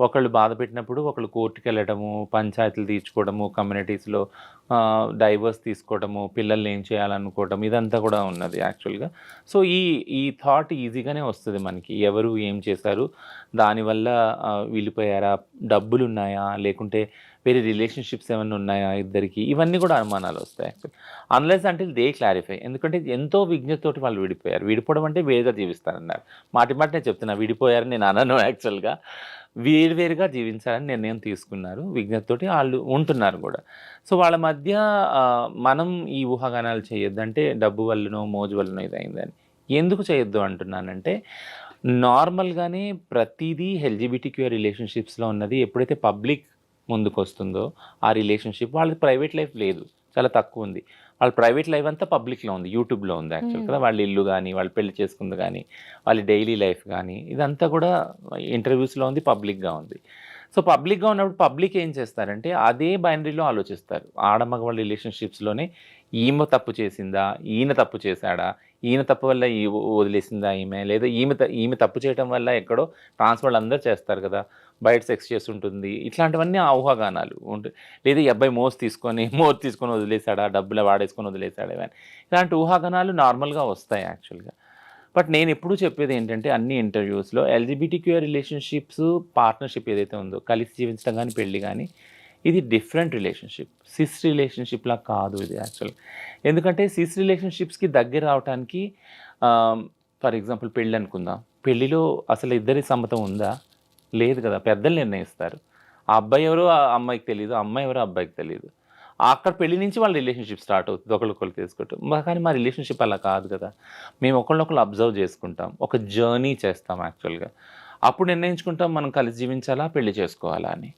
ఒకళ్ళు బాధ పెట్టినప్పుడు ఒకళ్ళు కోర్టుకి వెళ్ళడము, పంచాయతీలు తీర్చుకోవడము, కమ్యూనిటీస్లో డైవర్స్ తీసుకోవడము, పిల్లల్ని ఏం చేయాలనుకోవడం, ఇదంతా కూడా ఉన్నది యాక్చువల్గా. సో ఈ థాట్ ఈజీగానే వస్తుంది మనకి, ఎవరు ఏం చేశారు, దానివల్ల వెళ్ళిపోయారా, డబ్బులు ఉన్నాయా, లేకుంటే వేరే రిలేషన్షిప్స్ ఏమైనా ఉన్నాయా ఇద్దరికి, ఇవన్నీ కూడా అనుమానాలు వస్తాయి యాక్చువల్. అన్లెస్ అంటే దే క్లారిఫై. ఎందుకంటే ఎంతో విజ్ఞతతోటి వాళ్ళు విడిపోయారు. విడిపోవడం అంటే వేరుగా జీవిస్తారన్నారు. మాటి నేను చెప్తున్నా, విడిపోయారని నేను అనను యాక్చువల్గా. వేరువేరుగా జీవించాలని నిర్ణయం తీసుకున్నారు, విజ్ఞతతోటి వాళ్ళు ఉంటున్నారు కూడా. సో వాళ్ళ మధ్య మనం ఈ ఊహాగానాలు చేయొద్దు, అంటే డబ్బు వల్లనో మోజు వల్లనో ఇదైందని. ఎందుకు చేయొద్దు అంటున్నానంటే, నార్మల్గానే ప్రతిదీ ఎల్జీబీటీక్యూ రిలేషన్షిప్స్లో ఉన్నది ఎప్పుడైతే పబ్లిక్ ముందుకు వస్తుందో ఆ రిలేషన్షిప్, వాళ్ళకి ప్రైవేట్ లైఫ్ లేదు, చాలా తక్కువ ఉంది. వాళ్ళ ప్రైవేట్ లైఫ్ అంతా పబ్లిక్లో ఉంది, యూట్యూబ్లో ఉంది యాక్చువల్ కదా. వాళ్ళ ఇల్లు కానీ, వాళ్ళు పెళ్లి చేసుకుంది కానీ, వాళ్ళ డైలీ లైఫ్ కానీ, ఇదంతా కూడా ఇంటర్వ్యూస్లో ఉంది, పబ్లిక్గా ఉంది. సో పబ్లిక్గా ఉన్నప్పుడు పబ్లిక్ ఏం చేస్తారంటే అదే బైనరీలో ఆలోచిస్తారు. ఆడమగవాళ్ళ రిలేషన్షిప్స్లోనే ఈమె తప్పు చేసిందా, ఈయన తప్పు చేశాడా, ఈయన తప్పు వల్ల వదిలేసిందా ఈమె, లేదా ఈమె తప్పు చేయడం వల్ల ఎక్కడో ట్రాన్స్ఫర్ అందరూ చేస్తారు కదా, బయట సెక్స్ చేస్తుంటుంది, ఇట్లాంటివన్నీ ఊహాగానాలు ఉంటాయి. లేదా ఈ అబ్బాయి మోజు తీసుకొని వదిలేశాడా, డబ్బులు వాడేసుకొని వదిలేశాడా, ఇవన్నీ ఇలాంటి ఊహాగానాలు నార్మల్గా వస్తాయి యాక్చువల్గా. బట్ నేను ఎప్పుడూ చెప్పేది ఏంటంటే అన్ని ఇంటర్వ్యూస్లో ఎల్జీబీటీక్యూ రిలేషన్షిప్స్, పార్ట్నర్షిప్ ఏదైతే ఉందో, కలిసి జీవించడం కానీ, పెళ్ళి కానీ, ఇది డిఫరెంట్ రిలేషన్షిప్. సిస్ రిలేషన్షిప్లా కాదు ఇది యాక్చువల్. ఎందుకంటే సిస్ రిలేషన్షిప్స్కి దగ్గర రావడానికి, ఫర్ ఎగ్జాంపుల్ పెళ్ళి అనుకుందాం, పెళ్ళిలో అసలు ఇద్దరి సమ్మతం ఉందా, లేదు కదా, పెద్దలు నిర్ణయిస్తారు. ఆ అబ్బాయి ఎవరో ఆ అమ్మాయికి తెలియదు, అమ్మాయి ఎవరో అబ్బాయికి తెలియదు. అక్కడ పెళ్లి నుంచి వాళ్ళ రిలేషన్షిప్ స్టార్ట్ అవుతుంది, ఒకళ్ళొకళ్ళు తీసుకుంటాం. కానీ మా రిలేషన్షిప్ అలా కాదు కదా. మేము ఒకళ్ళొకళ్ళు అబ్జర్వ్ చేసుకుంటాం, ఒక జర్నీ చేస్తాం యాక్చువల్గా. అప్పుడు నిర్ణయించుకుంటాం మనం కలిసి జీవించాలా, పెళ్లి చేసుకోవాలా అని.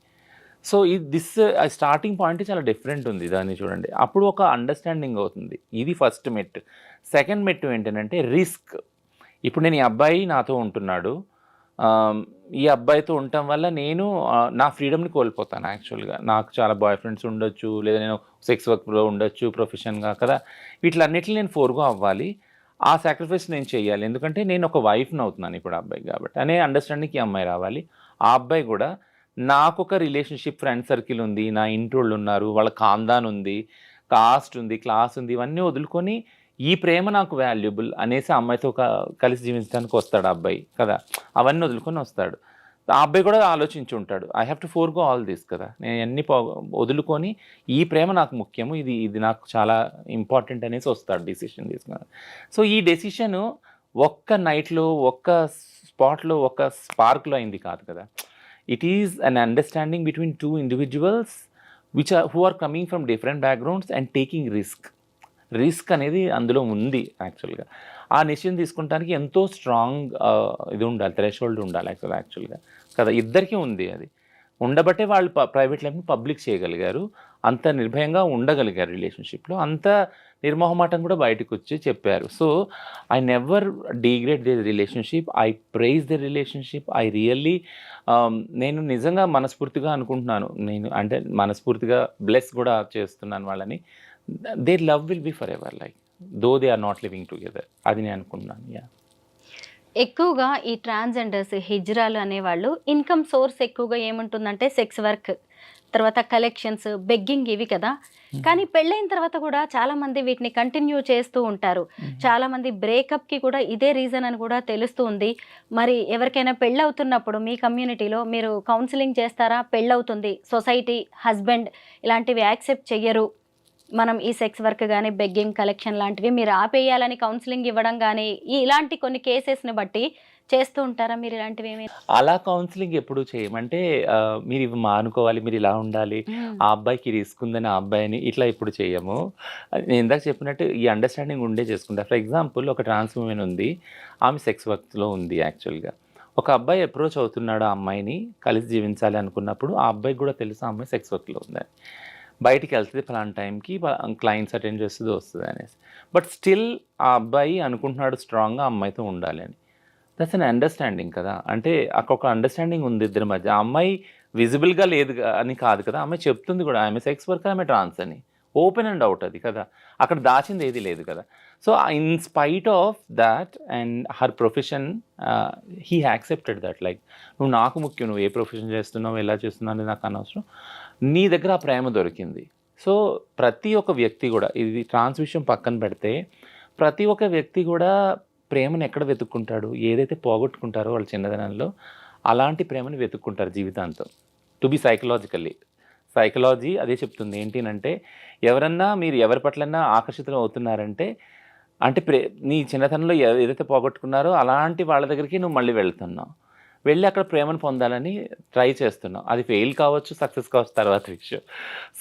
సో దిస్ స్టార్టింగ్ పాయింట్ చాలా డిఫరెంట్ ఉంది, దాన్ని చూడండి. అప్పుడు ఒక అండర్స్టాండింగ్ అవుతుంది. ఇది ఫస్ట్ మెట్టు. సెకండ్ మెట్టు ఏంటంటే రిస్క్. ఇప్పుడు నేను ఈ అబ్బాయి నాతో ఉంటున్నాడు, ఈ అబ్బాయితో ఉండటం వల్ల నేను నా ఫ్రీడమ్ని కోల్పోతాను యాక్చువల్గా. నాకు చాలా బాయ్ ఫ్రెండ్స్ ఉండొచ్చు, లేదా నేను సెక్స్ వర్క్లో ఉండొచ్చు ప్రొఫెషన్గా కదా, వీటిలన్నిటిని నేను ఫోర్గో అవ్వాలి, ఆ సాక్రిఫైస్ నేను చేయాలి. ఎందుకంటే నేను ఒక వైఫ్ని అవుతున్నాను ఇప్పుడు అబ్బాయికి కాబట్టి అనే అండర్స్టాండింగ్కి అమ్మాయి రావాలి. ఆ అబ్బాయి కూడా నాకు ఒక రిలేషన్షిప్, ఫ్రెండ్ సర్కిల్ ఉంది, నా ఇంటోళ్ళు ఉన్నారు, వాళ్ళ ఖాందాన్ ఉంది, కాస్ట్ ఉంది, క్లాస్ ఉంది, ఇవన్నీ వదులుకొని ఈ ప్రేమ నాకు వాల్యుబుల్ అనేసి అమ్మాయితో కలిసి జీవించడానికి వస్తాడు అబ్బాయి కదా, అవన్నీ వదులుకొని వస్తాడు. ఆ అబ్బాయి కూడా ఆలోచించి ఉంటాడు, I have to forgo all this కదా, నేను అన్ని వదులుకొని ఈ ప్రేమ నాకు ముఖ్యము, ఇది నాకు చాలా ఇంపార్టెంట్ అనేసి వస్తాడు, డెసిషన్ తీసుకున్నాడు. సో ఈ డెసిషను ఒక్క నైట్లో, ఒక్క స్పాట్లో, ఒక్క స్పార్క్లో అయింది కాదు కదా. It is an understanding between two individuals who are coming from different backgrounds and taking risk అనేది అందులో ఉంది యాక్చువల్గా. ఆ డెసిషన్ తీసుకుంటానికి ఎంతో స్ట్రాంగ్ ఇది ఉండాలి, థ్రెషోల్డ్ ఉండాలి యాక్చువల్గా కదా. ఇద్దరికీ ఉంది, అది ఉండబట్టే వాళ్ళు ప్రైవేట్ లైఫ్ని పబ్లిక్ చేయగలిగారు, అంత నిర్భయంగా ఉండగలిగారు రిలేషన్షిప్లో, అంత నిర్మోహమాటం కూడా బయటకు వచ్చి చెప్పారు. So I never degrade the relationship, I praise the relationship. I really నేను నిజంగా మనస్ఫూర్తిగా అనుకుంటున్నాను, నేను అంటే మనస్ఫూర్తిగా బ్లెస్ కూడా చేస్తున్నాను వాళ్ళని. Their love will be forever, like though they are not living together, అది నేను అనుకుంటున్నాను. యా, ఎక్కువగా ఈ ట్రాన్స్జెండర్స్, హిజ్రాలు అనేవాళ్ళు ఇన్కమ్ సోర్స్ ఎక్కువగా ఏముంటుందంటే సెక్స్ వర్క్, తర్వాత కలెక్షన్స్, బెగ్గింగ్, ఇవి కదా. కానీ పెళ్ళైన తర్వాత కూడా చాలా మంది వీటిని కంటిన్యూ చేస్తూ ఉంటారు. చాలా మంది బ్రేకప్కి కూడా ఇదే రీజన్ అని కూడా తెలుస్తూ ఉంది. మరి ఎవరికైనా పెళ్ళవుతున్నప్పుడు మీ కమ్యూనిటీలో మీరు కౌన్సిలింగ్ చేస్తారా? పెళ్ళవుతుంది, సొసైటీ, హస్బెండ్ ఇలాంటివి యాక్సెప్ట్ చెయ్యరు, మనం ఈ సెక్స్ వర్క్ కానీ, బెగ్గింగ్, కలెక్షన్ లాంటివి మీరు ఆపేయాలని కౌన్సిలింగ్ ఇవ్వడం కానీ, ఇలాంటి కొన్ని కేసెస్ని బట్టి చేస్తూ ఉంటారా మీరు ఇలాంటివి ఏమైనా? అలా కౌన్సిలింగ్ ఎప్పుడు చేయమంటే మీరు ఇవి మానుకోవాలి, మీరు ఇలా ఉండాలి, ఆ అబ్బాయికి రిస్క్ ఉందని ఆ అబ్బాయిని ఇట్లా ఎప్పుడు చేయము. నేను ఇందాక చెప్పినట్టు ఈ అండర్స్టాండింగ్ ఉండే చేసుకుంటా. ఫర్ ఎగ్జాంపుల్ ఒక ట్రాన్స్ ఉమెన్ ఉంది, ఆమె సెక్స్ వర్క్లో ఉంది యాక్చువల్గా. ఒక అబ్బాయి అప్రోచ్ అవుతున్నాడు ఆ అమ్మాయిని, కలిసి జీవించాలి అనుకున్నప్పుడు ఆ అబ్బాయికి కూడా తెలుసు ఆ అమ్మాయి సెక్స్ వర్క్లో ఉందని. బయటికి వెళ్తుంది ఫలానా టైంకి, క్లయింట్స్ అటెండ్ చేస్తుంది వస్తుంది అనేసి. బట్ స్టిల్ ఆ అబ్బాయి అనుకుంటున్నాడు స్ట్రాంగ్గా అమ్మాయితో ఉండాలి అని. దట్స్ అన్ అండర్స్టాండింగ్ కదా. అంటే అక్కడ ఒక అండర్స్టాండింగ్ ఉంది ఇద్దరి మధ్య. ఆ అమ్మాయి విజిబుల్గా లేదు అని కాదు కదా, అమ్మాయి చెప్తుంది కూడా ఆమె సెక్స్ వర్కర్, ఆమె ట్రాన్స్ అని. ఓపెన్ అండ్ అవుట్ అది కదా, అక్కడ దాచింది ఏది లేదు కదా. So in spite of that and her profession, he accepted that. Like నువ్వు నాకు ముఖ్యం, నువ్వు ఏ ప్రొఫెషన్ చేస్తున్నావు, ఎలా చేస్తున్నావు అనేది నాకు అనవసరం, నీ దగ్గర ఆ ప్రేమ దొరికింది. సో ప్రతి ఒక్క వ్యక్తి కూడా, ఇది ట్రాన్స్ విషయం పక్కన పెడితే, ప్రతి ఒక్క వ్యక్తి కూడా ప్రేమను ఎక్కడ వెతుక్కుంటాడు, ఏదైతే పోగొట్టుకుంటారో వాళ్ళ చిన్నదనంలో అలాంటి ప్రేమను వెతుక్కుంటారు జీవితాంతం. టు బి సైకలాజీ అదే చెప్తుంది. ఏంటి అంటే, ఎవరన్నా మీరు ఎవరి పట్లన్నా ఆకర్షితులు అవుతున్నారంటే, అంటే నీ చిన్నతనంలో ఏదైతే పోగొట్టుకున్నారో అలాంటి వాళ్ళ దగ్గరికి నువ్వు మళ్ళీ వెళ్తున్నావు, వెళ్ళి అక్కడ ప్రేమను పొందాలని ట్రై చేస్తున్నావు. అది ఫెయిల్ కావచ్చు, సక్సెస్ కావచ్చు, తర్వాత విషయం.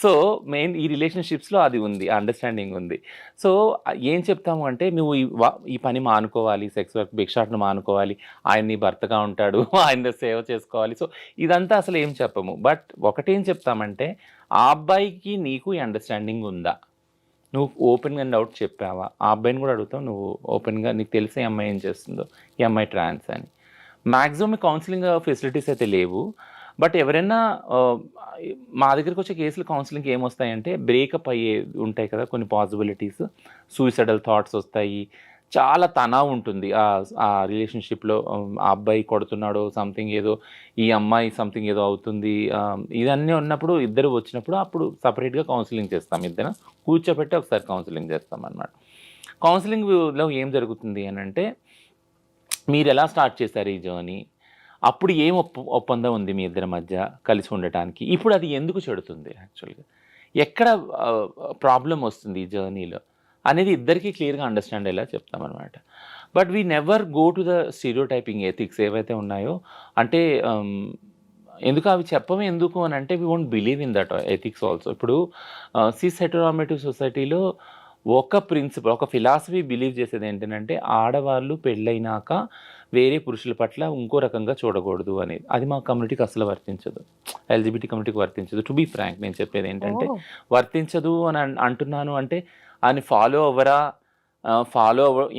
సో మెయిన్ ఈ రిలేషన్షిప్స్లో అది ఉంది, అండర్స్టాండింగ్ ఉంది. సో ఏం చెప్తాము అంటే, నువ్వు ఈ పని మానుకోవాలి, సెక్స్ వర్క్ భిక్షాటన మానుకోవాలి, ఆయన నీ భర్తగా ఉంటాడు, ఆయన సేవ చేసుకోవాలి. సో ఇదంతా అసలు ఏం చెప్పము. బట్ ఒకటేం చెప్తామంటే, ఆ అబ్బాయికి నీకు ఈ అండర్స్టాండింగ్ ఉందా, నువ్వు ఓపెన్గా అండ్ అవుట్ చెప్పావా, ఆ అబ్బాయిని కూడా అడుగుతావు, నువ్వు ఓపెన్గా నీకు తెలిసే అమ్మాయి ఏం చేస్తుందో, ఈ అమ్మాయి ట్రాన్స్ అని. మ్యాక్సిమం కౌన్సిలింగ్ ఫెసిలిటీస్ అయితే లేవు. బట్ ఎవరైనా మా దగ్గరికి వచ్చే కేసులు కౌన్సిలింగ్కి ఏమొస్తాయంటే, బ్రేకప్ అయ్యే ఉంటాయి కదా కొన్ని పాసిబిలిటీస్, సూయిసైడల్ థాట్స్ వస్తాయి, చాలా తనావు ఉంటుంది ఆ రిలేషన్షిప్లో. ఆ అబ్బాయి కొడుతున్నాడు సంథింగ్ ఏదో, ఈ అమ్మాయి సంథింగ్ ఏదో అవుతుంది, ఇదన్నీ ఉన్నప్పుడు ఇద్దరు వచ్చినప్పుడు అప్పుడు సపరేట్గా కౌన్సిలింగ్ చేస్తాం, ఇద్దరు కూర్చోబెట్టి ఒకసారి కౌన్సిలింగ్ చేస్తాం అన్నమాట. కౌన్సిలింగ్లో ఏం జరుగుతుంది అని అంటే, మీరు ఎలా స్టార్ట్ చేశారు ఈ జర్నీ, అప్పుడు ఏం ఒప్పందం ఉంది మీ ఇద్దరి మధ్య కలిసి ఉండటానికి, ఇప్పుడు అది ఎందుకు చెడుతుంది, యాక్చువల్గా ఎక్కడ ప్రాబ్లం వస్తుంది ఈ జర్నీలో అనేది ఇద్దరికీ క్లియర్గా అండర్స్టాండ్ అయ్యేలా చెప్తామన్నమాట. But we never go to the stereotyping ethics ఏవైతే ఉన్నాయో, అంటే ఎందుకు అవి చెప్పమే ఎందుకు అని అంటే, we won't believe in that ethics also. ఇప్పుడు సిస్ హెటెరోనార్మేటివ్ సొసైటీలో ఒక ప్రిన్సిపల్, ఒక ఫిలాసఫీ బిలీవ్ చేసేది ఏంటంటే, ఆడవాళ్ళు పెళ్ళైనాక వేరే పురుషుల పట్ల ఇంకో రకంగా చూడకూడదు అనేది. అది మా కమ్యూనిటీకి అసలు వర్తించదు, ఎల్జిబిటీ కమ్యూనిటీకి వర్తించదు. టు బీ ఫ్రాంక్ నేను చెప్పేది ఏంటంటే, వర్తించదు అని అంటున్నాను అంటే, అని ఫాలో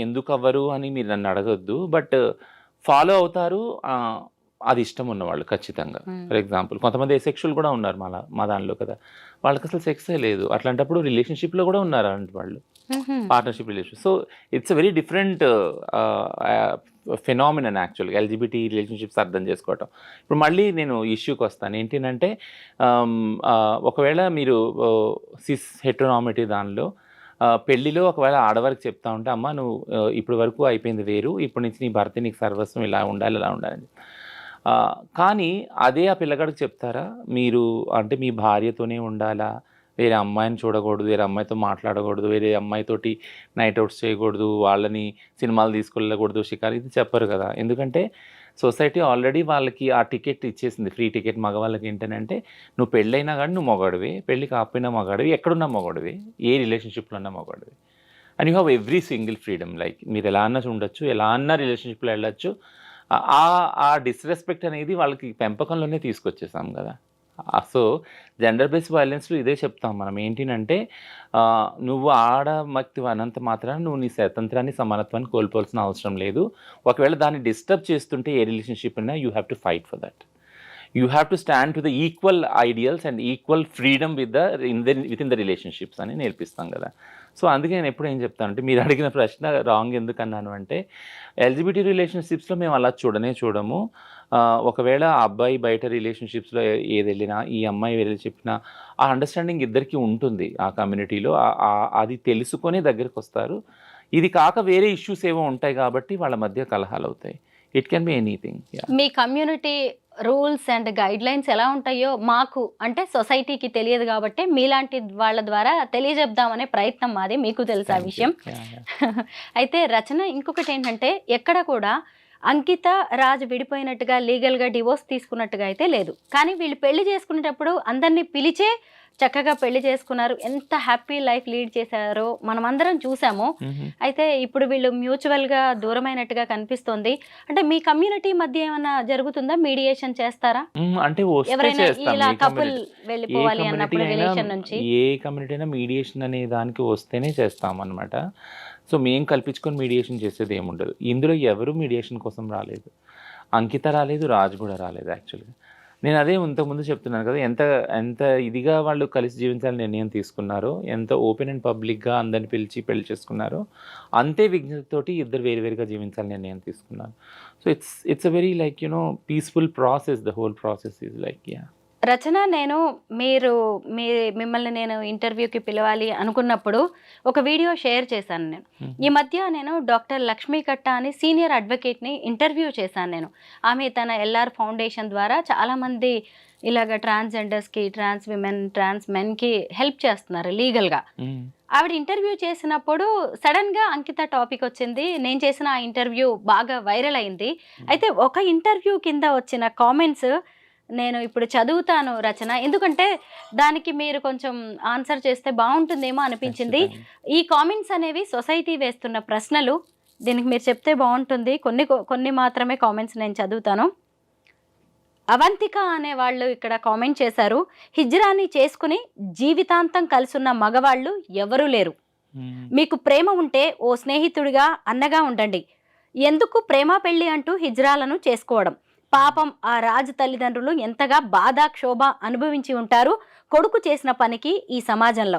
ఎందుకు అవ్వరు అని మీరు నన్ను అడగొద్దు. బట్ ఫాలో అవుతారు, అది ఇష్టం ఉన్నవాళ్ళు ఖచ్చితంగా. ఫర్ ఎగ్జాంపుల్ కొంతమంది ఎసెక్షువల్ కూడా ఉన్నారు మా దానిలో కదా, వాళ్ళకి అసలు సెక్సే లేదు, అట్లాంటప్పుడు రిలేషన్షిప్లో కూడా ఉన్నారు అలాంటి వాళ్ళు, partnership relation. So it's a very different phenomenon యాక్చువల్గా ఎల్జిబిటీ రిలేషన్షిప్స్ అర్థం చేసుకోవటం. ఇప్పుడు మళ్ళీ నేను ఇష్యూకి వస్తాను. ఏంటంటే, ఒకవేళ మీరు సిస్ హెటెరోనార్మేటివ్ దానిలో పెళ్ళిలో ఒకవేళ ఆడవారికి చెప్తా ఉంటే, అమ్మ నువ్వు ఇప్పటి వరకు అయిపోయింది వేరు, ఇప్పటి నుంచి నీ భర్త నీకు సర్వస్వం, ఇలా ఉండాలి అలా ఉండాలని. కానీ అదే ఆ పిల్లగాడికి చెప్తారా, మీరు అంటే మీ భార్యతోనే ఉండాలా, వేరే అమ్మాయిని చూడకూడదు, వేరే అమ్మాయితో మాట్లాడకూడదు, వేరే అమ్మాయితోటి నైట్ అవుట్స్ చేయకూడదు, వాళ్ళని సినిమాలు తీసుకెళ్ళకూడదు, షికారు, ఇది చెప్పరు కదా. ఎందుకంటే సొసైటీ ఆల్రెడీ వాళ్ళకి ఆ టికెట్ ఇచ్చేసింది, ఫ్రీ టికెట్. మగవాళ్ళకి ఏంటంటే, నువ్వు పెళ్ళైనా కానీ నువ్వు మగాడివి, పెళ్ళి కాకపోయినా మగాడివి, ఎక్కడున్నా మగాడివి, ఏ రిలేషన్షిప్లో ఉన్నా మగాడివి, and you have every single freedom. Like మీరు ఎలా అన్నా ఉండొచ్చు, ఎలా అన్నా రిలేషన్షిప్లో వెళ్ళొచ్చు. ఆ డిస్రెస్పెక్ట్ అనేది వాళ్ళకి పెంపకంలోనే తీసుకొచ్చేసాం కదా. సో జెండర్ బేస్డ్ వైలెన్స్లో ఇదే చెప్తాం మనం. ఏంటంటే, నువ్వు ఆడమక్తి అనంత మాత్రాన నువ్వు నీ స్వతంత్రాన్ని, సమానత్వాన్ని కోల్పోవాల్సిన అవసరం లేదు. ఒకవేళ దాన్ని డిస్టర్బ్ చేస్తుంటే ఏ రిలేషన్షిప్ అయినా, you have to fight for that. You have to stand to the equal ideals and equal freedom with in the relationships అని నేర్పిస్తాం కదా. సో అందుకే నేను ఎప్పుడు ఏం చెప్తానంటే, మీరు అడిగిన ప్రశ్న రాంగ్ ఎందుకు అన్నాను అంటే, ఎల్జిబిటీ రిలేషన్షిప్స్లో మేము అలా చూడము. ఒకవేళ ఆ అబ్బాయి బయట రిలేషన్షిప్స్లో ఏది వెళ్ళినా, ఈ అమ్మాయి వెళ్ళి చెప్పినా, ఆ అండర్స్టాండింగ్ ఇద్దరికి ఉంటుంది ఆ కమ్యూనిటీలో. అది తెలుసుకొని దగ్గరికి వస్తారు. ఇది కాక వేరే ఇష్యూస్ ఏవో ఉంటాయి కాబట్టి వాళ్ళ మధ్య కలహాలు అవుతాయి. It can be anything. Me community rules and guide lines ఎలా ఉంటాయో మాకు, అంటే సొసైటీకి తెలియదు కాబట్టి మీలాంటి వాళ్ళ ద్వారా తెలియజెప్దామనే ప్రయత్నం మాది. మీకు తెలుసు ఆ విషయం. అయితే రచన, ఇంకొకటి ఏంటంటే, ఎక్కడ కూడా అంకిత రాజ్ విడిపోయినట్టుగా లీగల్గా డివోర్స్ తీసుకున్నట్టుగా అయితే లేదు. కానీ వీళ్ళు పెళ్లి చేసుకునేటప్పుడు అందరినీ పిలిచే చక్కగా పెళ్లి చేసుకున్నారు. ఎంత హ్యాపీ లైఫ్ లీడ్ చేశారో మనం అందరం చూసాము. అయితే ఇప్పుడు వీళ్ళు మ్యూచువల్గా దూరమైనట్టుగా కనిపిస్తోంది. అంటే మీ కమ్యూనిటీ మధ్య ఏమైనా జరుగుతుందా? మీడియేషన్ చేస్తారా? అంటే ఎవరైనా ఇలా కపుల్ వెళ్ళిపోవాలి అన్నప్పుడు రిలేషన్ నుంచి ఏ కమ్యూనిటీ అయినా మీడియేషన్ అనే దానికి వస్తేనే చేస్తాం అనమాట. సో మేము కల్పించుకొని మీడియేషన్ చేసేది ఏముండదు. ఇందులో ఎవరు మీడియేషన్ కోసం రాలేదు. అంకిత రాలేదు, రాజ్ కూడా రాలేదు. యాక్చువల్గా నేను అదే ఇంతకుముందు చెప్తున్నాను కదా, ఎంత ఎంత ఇదిగా వాళ్ళు కలిసి జీవించాలని నిర్ణయం తీసుకున్నారో, ఎంత ఓపెన్ అండ్ పబ్లిక్గా అందరిని పిలిచి పెళ్లి చేసుకున్నారో, అంతే విజ్ఞతతోటి ఇద్దరు వేరువేరుగా జీవించాలని నిర్ణయం తీసుకున్నారు. So it's a very like peaceful process. The whole process is like రచన, నేను మిమ్మల్ని నేను ఇంటర్వ్యూకి పిలవాలి అనుకున్నప్పుడు ఒక వీడియో షేర్ చేశాను. నేను ఈ మధ్య నేను డాక్టర్ లక్ష్మీ కట్ట అని సీనియర్ అడ్వకేట్ని ఇంటర్వ్యూ చేశాను. నేను ఆమె తన ఎల్ఆర్ ఫౌండేషన్ ద్వారా చాలామంది ఇలాగ ట్రాన్స్జెండర్స్కి, ట్రాన్స్ విమెన్, ట్రాన్స్ మెన్కి హెల్ప్ చేస్తున్నారు లీగల్గా. ఆవిడ ఇంటర్వ్యూ చేసినప్పుడు సడన్గా అంకిత టాపిక్ వచ్చింది. నేను చేసిన ఆ ఇంటర్వ్యూ బాగా వైరల్ అయింది. అయితే ఒక ఇంటర్వ్యూ కింద వచ్చిన కామెంట్స్ నేను ఇప్పుడు చదువుతాను రచన, ఎందుకంటే దానికి మీరు కొంచెం ఆన్సర్ చేస్తే బాగుంటుందేమో అనిపించింది. ఈ కామెంట్స్ అనేవి సొసైటీ వేస్తున్న ప్రశ్నలు. దీనికి మీరు చెప్తే బాగుంటుంది. కొన్ని మాత్రమే కామెంట్స్ నేను చదువుతాను. అవంతిక అనే వాళ్ళు ఇక్కడ కామెంట్ చేశారు, హిజ్రాని చేసుకుని జీవితాంతం కలుసున్న మగవాళ్ళు ఎవరూ లేరు. మీకు ప్రేమ ఉంటే ఓ స్నేహితుడిగా, అన్నగా ఉండండి. ఎందుకు ప్రేమ పెళ్లి అంటూ హిజ్రాలను చేసుకోవడం? పాపం ఆ రాజు తల్లిదండ్రులు ఎంతగా బాధ, క్షోభ అనుభవించి ఉంటారు కొడుకు చేసిన పనికి. ఈ సమాజంలో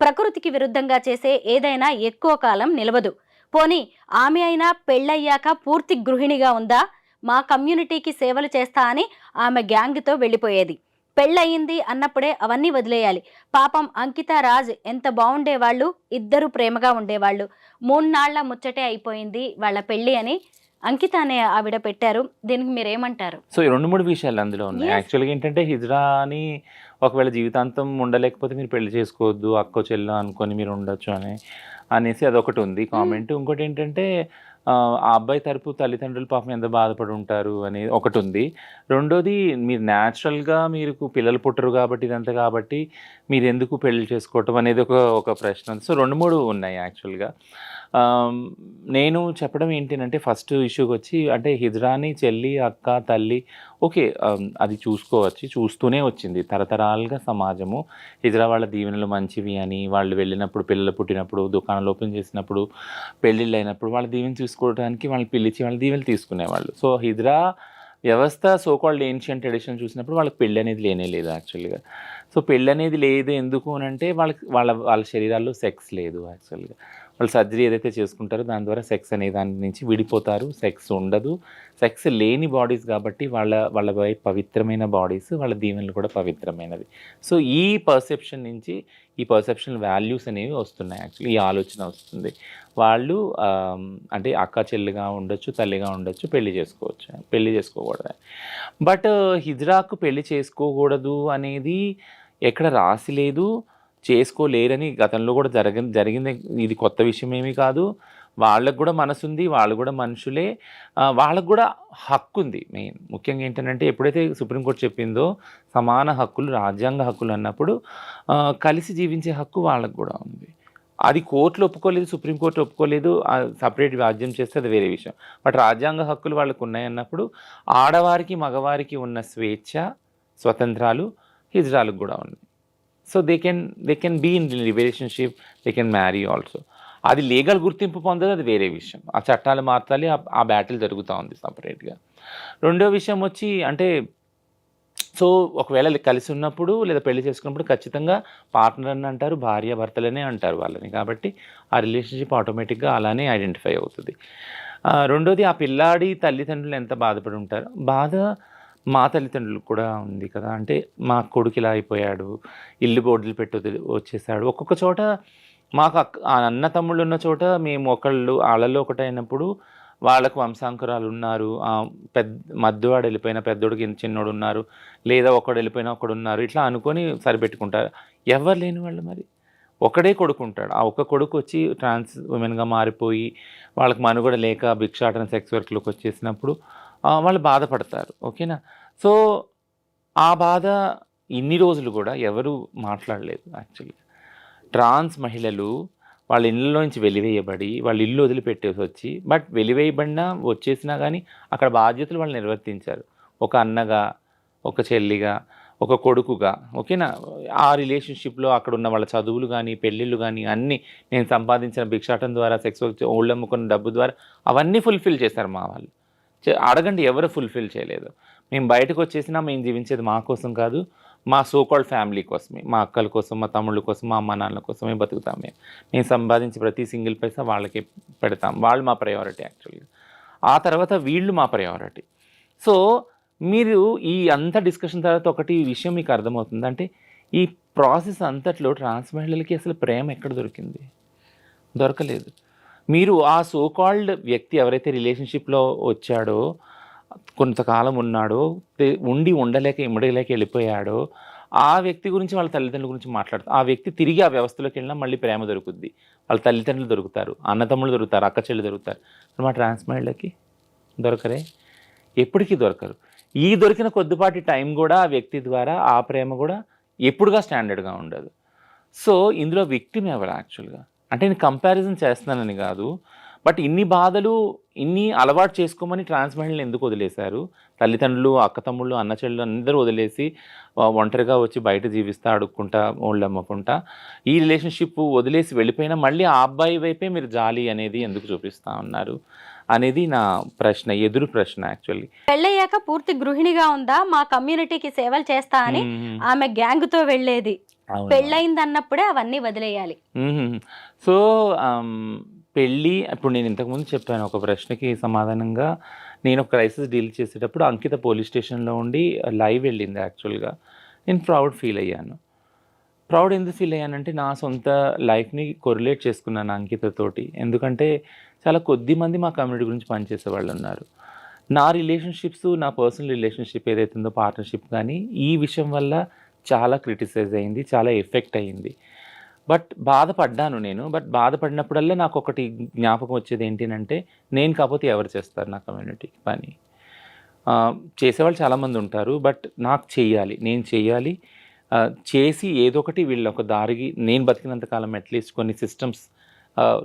ప్రకృతికి విరుద్ధంగా చేసే ఏదైనా ఎక్కువ కాలం నిలవదు. పోనీ ఆమె అయినా పెళ్ళయ్యాక పూర్తి గృహిణిగా ఉందా? మా కమ్యూనిటీకి సేవలు చేస్తా అని ఆమె గ్యాంగ్తో వెళ్ళిపోయేది. పెళ్ళయింది అన్నప్పుడే అవన్నీ వదిలేయాలి. పాపం అంకిత, రాజ్ ఎంత బాగుండేవాళ్ళు, ఇద్దరు ప్రేమగా ఉండేవాళ్ళు. 3 నాళ్ల ముచ్చటే అయిపోయింది వాళ్ళ పెళ్ళి అని అంకిత అనే ఆవిడ పెట్టారు. దీనికి మీరు ఏమంటారు? సో 2-3 విషయాలు అందులో ఉన్నాయి. యాక్చువల్గా ఏంటంటే హిజ్రాని ఒకవేళ జీవితాంతం ఉండలేకపోతే మీరు పెళ్లి చేసుకోవద్దు, అక్కో చెల్లో అనుకొని మీరు ఉండొచ్చు అనేసి అదొకటి ఉంది కామెంట్. ఇంకోటి ఏంటంటే ఆ అబ్బాయి తరపు తల్లిదండ్రులు పాపం ఎంత బాధపడి ఉంటారు అనేది ఒకటి ఉంది. రెండోది, మీరు న్యాచురల్గా మీరు పిల్లలు పుట్టరు కాబట్టి ఇదంతా కాబట్టి మీరు ఎందుకు పెళ్లి చేసుకోవటం అనేది ఒక ప్రశ్న ఉంది. సో 2-3 ఉన్నాయి యాక్చువల్గా. నేను చెప్పడం ఏంటంటే ఫస్ట్ ఇష్యూకి వచ్చి, అంటే హిజ్రాని చెల్లి, అక్క, తల్లి ఓకే, అది చూస్తూనే వచ్చింది తరతరాలుగా సమాజము. హిజ్రా వాళ్ళ దీవెనలు మంచివి అని, వాళ్ళు వెళ్ళినప్పుడు, పిల్లలు పుట్టినప్పుడు, దుకాణాలు ఓపెన్ చేసినప్పుడు, పెళ్ళిళ్ళు అయినప్పుడు వాళ్ళ దీవెన చూసుకోవడానికి వాళ్ళని పిలిచి వాళ్ళ దీవెనలు తీసుకునేవాళ్ళు. సో హిజ్రా వ్యవస్థ సోకాల్డ్ ఏన్షియంట్ ట్రెడిషన్ చూసినప్పుడు వాళ్ళకి పెళ్ళి అనేది లేదు యాక్చువల్గా. సో పెళ్ళి అనేది లేదు ఎందుకు అని అంటే వాళ్ళ శరీరాల్లో సెక్స్ లేదు యాక్చువల్గా. వాళ్ళు సర్జరీ ఏదైతే చేసుకుంటారో దాని ద్వారా సెక్స్ అనే దాని నుంచి విడిపోతారు. సెక్స్ ఉండదు. సెక్స్ లేని బాడీస్ కాబట్టి వాళ్ళ పవిత్రమైన బాడీస్, వాళ్ళ దీవెనలు కూడా పవిత్రమైనవి. సో ఈ పర్సెప్షన్ వాల్యూస్ అనేవి వస్తున్నాయి యాక్చువల్లీ. ఈ ఆలోచన వస్తుంది. వాళ్ళు అంటే అక్క చెల్లిగా ఉండొచ్చు, తల్లిగా ఉండొచ్చు, పెళ్లి చేసుకోకూడదు. బట్ హిజ్రాకు పెళ్లి చేసుకోకూడదు అనేది ఎక్కడ రాసి లేదు, చేసుకోలేరని గతంలో కూడా జరిగింది. ఇది కొత్త విషయం ఏమీ కాదు. వాళ్ళకు కూడా మనసు ఉంది, వాళ్ళు కూడా మనుషులే, వాళ్ళకు కూడా హక్కు ఉంది. ముఖ్యంగా ఏంటంటే ఎప్పుడైతే సుప్రీంకోర్టు చెప్పిందో సమాన హక్కులు, రాజ్యాంగ హక్కులు అన్నప్పుడు కలిసి జీవించే హక్కు వాళ్ళకు కూడా ఉంది. అది కోర్టులు ఒప్పుకోలేదు, సుప్రీంకోర్టు ఒప్పుకోలేదు, సపరేట్ వ్యాజ్యం చేస్తే అది వేరే విషయం. బట్ రాజ్యాంగ హక్కులు వాళ్ళకు ఉన్నాయన్నప్పుడు ఆడవారికి, మగవారికి ఉన్న స్వేచ్ఛ, స్వతంత్రాలు హిజ్రాలకు కూడా ఉన్నాయి. So they can be in relationship, they can marry also. అది లీగల్ గుర్తింపు పొందదు, అది వేరే విషయం. ఆ చట్టాలు మార్చాలి, ఆ బ్యాటిల్ జరుగుతూ ఉంది సపరేట్గా. రెండో విషయం వచ్చి, అంటే సో ఒకవేళ కలిసి ఉన్నప్పుడు లేదా పెళ్లి చేసుకున్నప్పుడు ఖచ్చితంగా పార్ట్నర్ అని అంటారు, భార్య భర్తలనే అంటారు వాళ్ళని. కాబట్టి ఆ రిలేషన్షిప్ ఆటోమేటిక్గా అలానే ఐడెంటిఫై అవుతుంది. రెండోది, ఆ పిల్లాడి తల్లిదండ్రులు ఎంత బాధపడి ఉంటారో, బాధ మా తల్లిదండ్రులకు కూడా ఉంది కదా. అంటే మా కొడుకు ఇలా అయిపోయాడు, ఇల్లు బోర్డులు పెట్టి వచ్చేసాడు. ఒక్కొక్క చోట మాకు అన్న తమ్ముళ్ళు ఉన్న చోట మేము వాళ్ళలో ఒకటైనప్పుడు వాళ్ళకు వంశాంకురాలు ఉన్నారు, మధ్యవాడు వెళ్ళిపోయిన పెద్దోడికి చిన్నోడు ఉన్నారు, లేదా ఒకడు వెళ్ళిపోయినా ఒకడు ఉన్నారు, ఇట్లా అనుకొని సరిపెట్టుకుంటారు. ఎవరు లేని వాళ్ళు మరి ఒకడే కొడుకు ఉంటాడు. ఆ ఒక్క కొడుకు వచ్చి ట్రాన్స్ ఉమెన్గా మారిపోయి వాళ్ళకి మనుగడ లేక భిక్షాటన సెక్స్ వర్క్లోకి వచ్చేసినప్పుడు వాళ్ళు బాధపడతారు. ఓకేనా. సో ఆ బాధ ఇన్ని రోజులు కూడా ఎవరు మాట్లాడలేదు యాక్చువల్లీ. ట్రాన్స్ మహిళలు వాళ్ళ ఇళ్ళలోంచి వెలివేయబడి వాళ్ళ ఇల్లు వదిలిపెట్టేసి వచ్చి, బట్ వెలివేయబడినా వచ్చేసినా కానీ అక్కడ బాధ్యతలు వాళ్ళు నిర్వర్తించారు. ఒక అన్నగా, ఒక చెల్లిగా, ఒక కొడుకుగా. ఓకేనా. ఆ రిలేషన్షిప్లో అక్కడ ఉన్న వాళ్ళ చదువులు కానీ పెళ్ళిళ్ళు కానీ అన్నీ నేను సంపాదించిన భిక్షాటం ద్వారా సెక్స్ ఓళ్ళు అమ్ముకున్న డబ్బు ద్వారా అవన్నీ ఫుల్ఫిల్ చేశారు మా వాళ్ళు. అడగండి ఎవరు ఫుల్ఫిల్ చేయలేదు. మేము బయటకు వచ్చేసినా మేము జీవించేది మా కోసం కాదు, మా సోకాల్డ్ ఫ్యామిలీ కోసమే, మా అక్కల కోసం, మా తమ్ముళ్ళ కోసం, మా అమ్మ నాన్నల కోసమే బతుకుతాం. మేము సంపాదించి ప్రతి సింగిల్ పైసా వాళ్ళకి పెడతాం. వాళ్ళు మా ప్రయారిటీ యాక్చువల్గా. ఆ తర్వాత వీళ్ళు మా ప్రయారిటీ. సో మీరు ఈ అంత డిస్కషన్ తర్వాత ఒకటి విషయం మీకు అర్థమవుతుంది. అంటే ఈ ప్రాసెస్ అంతట్లో ట్రాన్స్ మహిళలకి అసలు ప్రేమ ఎక్కడ దొరికింది? దొరకలేదు. మీరు ఆ సోకాల్డ్ వ్యక్తి ఎవరైతే రిలేషన్షిప్లో వచ్చాడో, కొంతకాలం ఉన్నాడో, ఉండలేక ఇమ్మడలేక వెళ్ళిపోయాడో, ఆ వ్యక్తి గురించి వాళ్ళ తల్లిదండ్రుల గురించి మాట్లాడతారు. ఆ వ్యక్తి తిరిగి ఆ వ్యవస్థలోకి వెళ్ళినా మళ్ళీ ప్రేమ దొరుకుద్ది. వాళ్ళ తల్లిదండ్రులు దొరుకుతారు, అన్నతమ్ముళ్ళు దొరుకుతారు, అక్క చెల్లి దొరుకుతారు. మా ట్రాన్స్ మహిళలకి దొరకరే, ఎప్పటికీ దొరకరు. ఈ దొరికిన కొద్దిపాటి టైం కూడా ఆ వ్యక్తి ద్వారా ఆ ప్రేమ కూడా ఎప్పుడుగా స్టాండర్డ్గా ఉండదు. సో ఇందులో విక్టిమ్ ఎవరు యాక్చువల్గా? అంటే నేను కంపారిజన్ చేస్తున్నానని కాదు, బట్ ఇన్ని బాధలు ఇన్ని అలవాటు చేసుకోమని ట్రాన్స్ మహిళలు ఎందుకు వదిలేశారు? తల్లిదండ్రులు, అక్క తమ్ముళ్ళు, అన్న చెల్లెలు అందరూ వదిలేసి ఒంటరిగా వచ్చి బయట జీవిస్తా అడుక్కుంటా ఓళ్ళు అమ్మకుంటా ఈ రిలేషన్షిప్ వదిలేసి వెళ్ళిపోయినా మళ్ళీ ఆ అబ్బాయి వైపే మీరు జాలి అనేది ఎందుకు చూపిస్తూ ఉన్నారు అనేది నా ప్రశ్న, ఎదురు ప్రశ్న యాక్చువల్లీ. పెళ్ళయ్యాక పూర్తి గృహిణిగా ఉందా, మా కమ్యూనిటీకి సేవలు చేస్తా అని ఆమె గ్యాంగ్తో వెళ్ళేది. పెళ్ళయింది అన్నప్పుడే అవన్నీ వదిలేయాలి. సో పెళ్ళి, ఇప్పుడు నేను ఇంతకుముందు చెప్పాను ఒక ప్రశ్నకి సమాధానంగా, నేను ఒక క్రైసిస్ డీల్ చేసేటప్పుడు అంకిత పోలీస్ స్టేషన్లో ఉండి లైవ్ వెళ్ళింది యాక్చువల్గా. నేను ప్రౌడ్ ఫీల్ అయ్యాను. ప్రౌడ్ ఎందుకు ఫీల్ అయ్యానంటే నా సొంత లైఫ్ని కొరిలేట్ చేసుకున్నాను అంకితతోటి. ఎందుకంటే చాలా కొద్ది మంది మా కమ్యూనిటీ గురించి పనిచేసే వాళ్ళు ఉన్నారు. నా రిలేషన్షిప్స్, నా పర్సనల్ రిలేషన్షిప్ ఏదైతే ఉందో పార్ట్నర్షిప్ కానీ ఈ విషయం వల్ల చాలా క్రిటిసైజ్ అయింది, చాలా ఎఫెక్ట్ అయ్యింది. బట్ బాధపడ్డాను నేను. బట్ బాధపడినప్పుడల్లా నాకు ఒకటి జ్ఞాపకం వచ్చేది ఏంటంటే, నేను కాకపోతే ఎవరు చేస్తారు నా కమ్యూనిటీకి పని? చేసేవాళ్ళు చాలామంది ఉంటారు, బట్ నాకు చెయ్యాలి, నేను చెయ్యాలి. చేసి ఏదో ఒకటి వీళ్ళు ఒక దారికి నేను బతికినంతకాలం అట్లీస్ట్ కొన్ని సిస్టమ్స్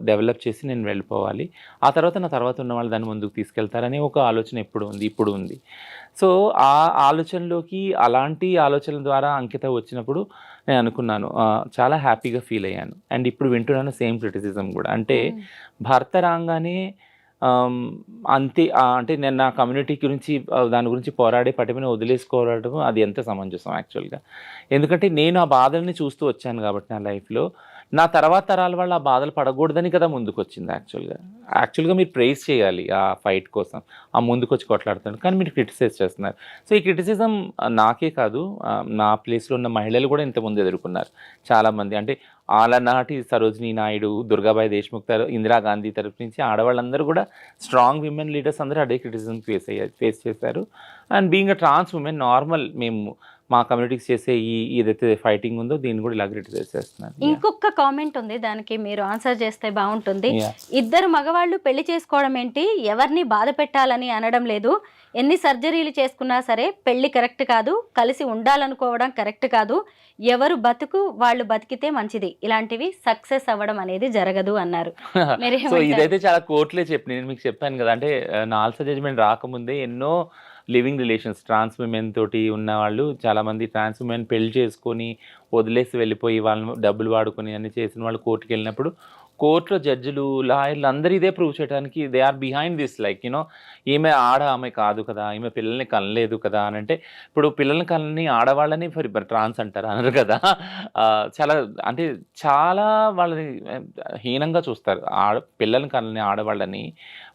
డెవలప్ చేసి నేను వెళ్ళిపోవాలి. ఆ తర్వాత నా తర్వాత ఉన్న వాళ్ళు దాన్ని ముందుకు తీసుకెళ్తారనే ఒక ఆలోచన ఇప్పుడు ఉంది. సో ఆ ఆలోచనలోకి, అలాంటి ఆలోచనల ద్వారా అంకిత వచ్చినప్పుడు నేను అనుకున్నాను, చాలా హ్యాపీగా ఫీల్ అయ్యాను. అండ్ ఇప్పుడు వింటున్నాను సేమ్ క్రిటిసిజం కూడా. అంటే భర్త రాగానే అంతే, అంటే నేను నా కమ్యూనిటీ గురించి దాని గురించి పోరాడే పటిమని వదిలేసుకోవడం అది ఎంత సమంజసం యాక్చువల్గా? ఎందుకంటే నేను ఆ బాధల్ని చూస్తూ వచ్చాను కాబట్టి నా లైఫ్లో. నా తర్వాత తరాల వాళ్ళు ఆ బాధలు పడకూడదని కదా ముందుకు వచ్చింది యాక్చువల్గా మీరు ప్రైజ్ చేయాలి ఆ ఫైట్ కోసం, ఆ ముందుకు వచ్చి కొట్లాడుతాను, కానీ మీరు క్రిటిసైజ్ చేస్తున్నారు. సో ఈ క్రిటిసిజం నాకే కాదు, నా ప్లేస్లో ఉన్న మహిళలు కూడా ఇంతకుముందు ఎదుర్కొన్నారు చాలామంది. అంటే ఆలనాటి సరోజినీ నాయుడు, దుర్గాబాయి దేశ్ముఖ్, ఇందిరాగాంధీ తరఫు నుంచి ఆడవాళ్ళందరూ కూడా స్ట్రాంగ్ విమెన్ లీడర్స్ అందరూ అదే క్రిటిసిజం ఫేస్ చేశారు. And being a trans woman normal, మేము మా కమ్యూనిటీకి చేసే ఏదైతే ఫైటింగ్ ఉందో దీన్ని కూడా ఇలా క్రిటిసైజ్ చేస్తున్నారు. ఇంకొక కామెంట్ ఉంది, దానికి మీరు ఆన్సర్ చేస్తే బాగుంటుంది. ఇద్దరు మగవాళ్ళు పెళ్లి చేసుకోవడం ఏంటి, ఎవరిని బాధ పెట్టాలని అనడం లేదు, ఎన్ని సర్జరీలు చేసుకున్నా సరే పెళ్లి కరెక్ట్ కాదు, కలిసి ఉండాలనుకోవడం కరెక్ట్ కాదు, ఎవరు బతుకు వాళ్ళు బతికితే మంచిది, ఇలాంటివి సక్సెస్ అవ్వడం అనేది జరగదు అన్నారు. సో ఇదైతే చాలా కోర్టులే చెప్పి నేను మీకు చెప్పాను కదా, అంటే నాల్సా జడ్జిమెంట్ రాకముందే ఎన్నో లివింగ్ రిలేషన్స్ ట్రాన్స్ విమెన్ తోటి ఉన్న వాళ్ళు చాలామంది ట్రాన్స్ విమెన్ పెళ్లి చేసుకొని వదిలేసి వెళ్ళిపోయి వాళ్ళని డబ్బులు వాడుకొని అన్ని చేసిన వాళ్ళు కోర్టుకి వెళ్ళినప్పుడు కోర్టులో జడ్జిలు, లాయర్లు అందరూ ఇదే ప్రూవ్ చేయడానికి they are behind this, like you know ఈమె ఆమె కాదు కదా, ఈమె పిల్లల్ని కనలేదు కదా అని. అంటే ఇప్పుడు పిల్లల్ని కనని ఆడవాళ్ళని ట్రాన్స్ అంటారు అనరు కదా. చాలా అంటే చాలా వాళ్ళని హీనంగా చూస్తారు. పిల్లల్ని కనని ఆడవాళ్ళని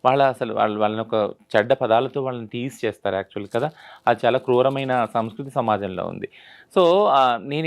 వాళ్ళని ఒక చెడ్డ పదాలతో వాళ్ళని టీజ్ చేస్తారు యాక్చువల్ కదా. అది చాలా క్రూరమైన సంస్కృతి సమాజంలో ఉంది. సో నేనే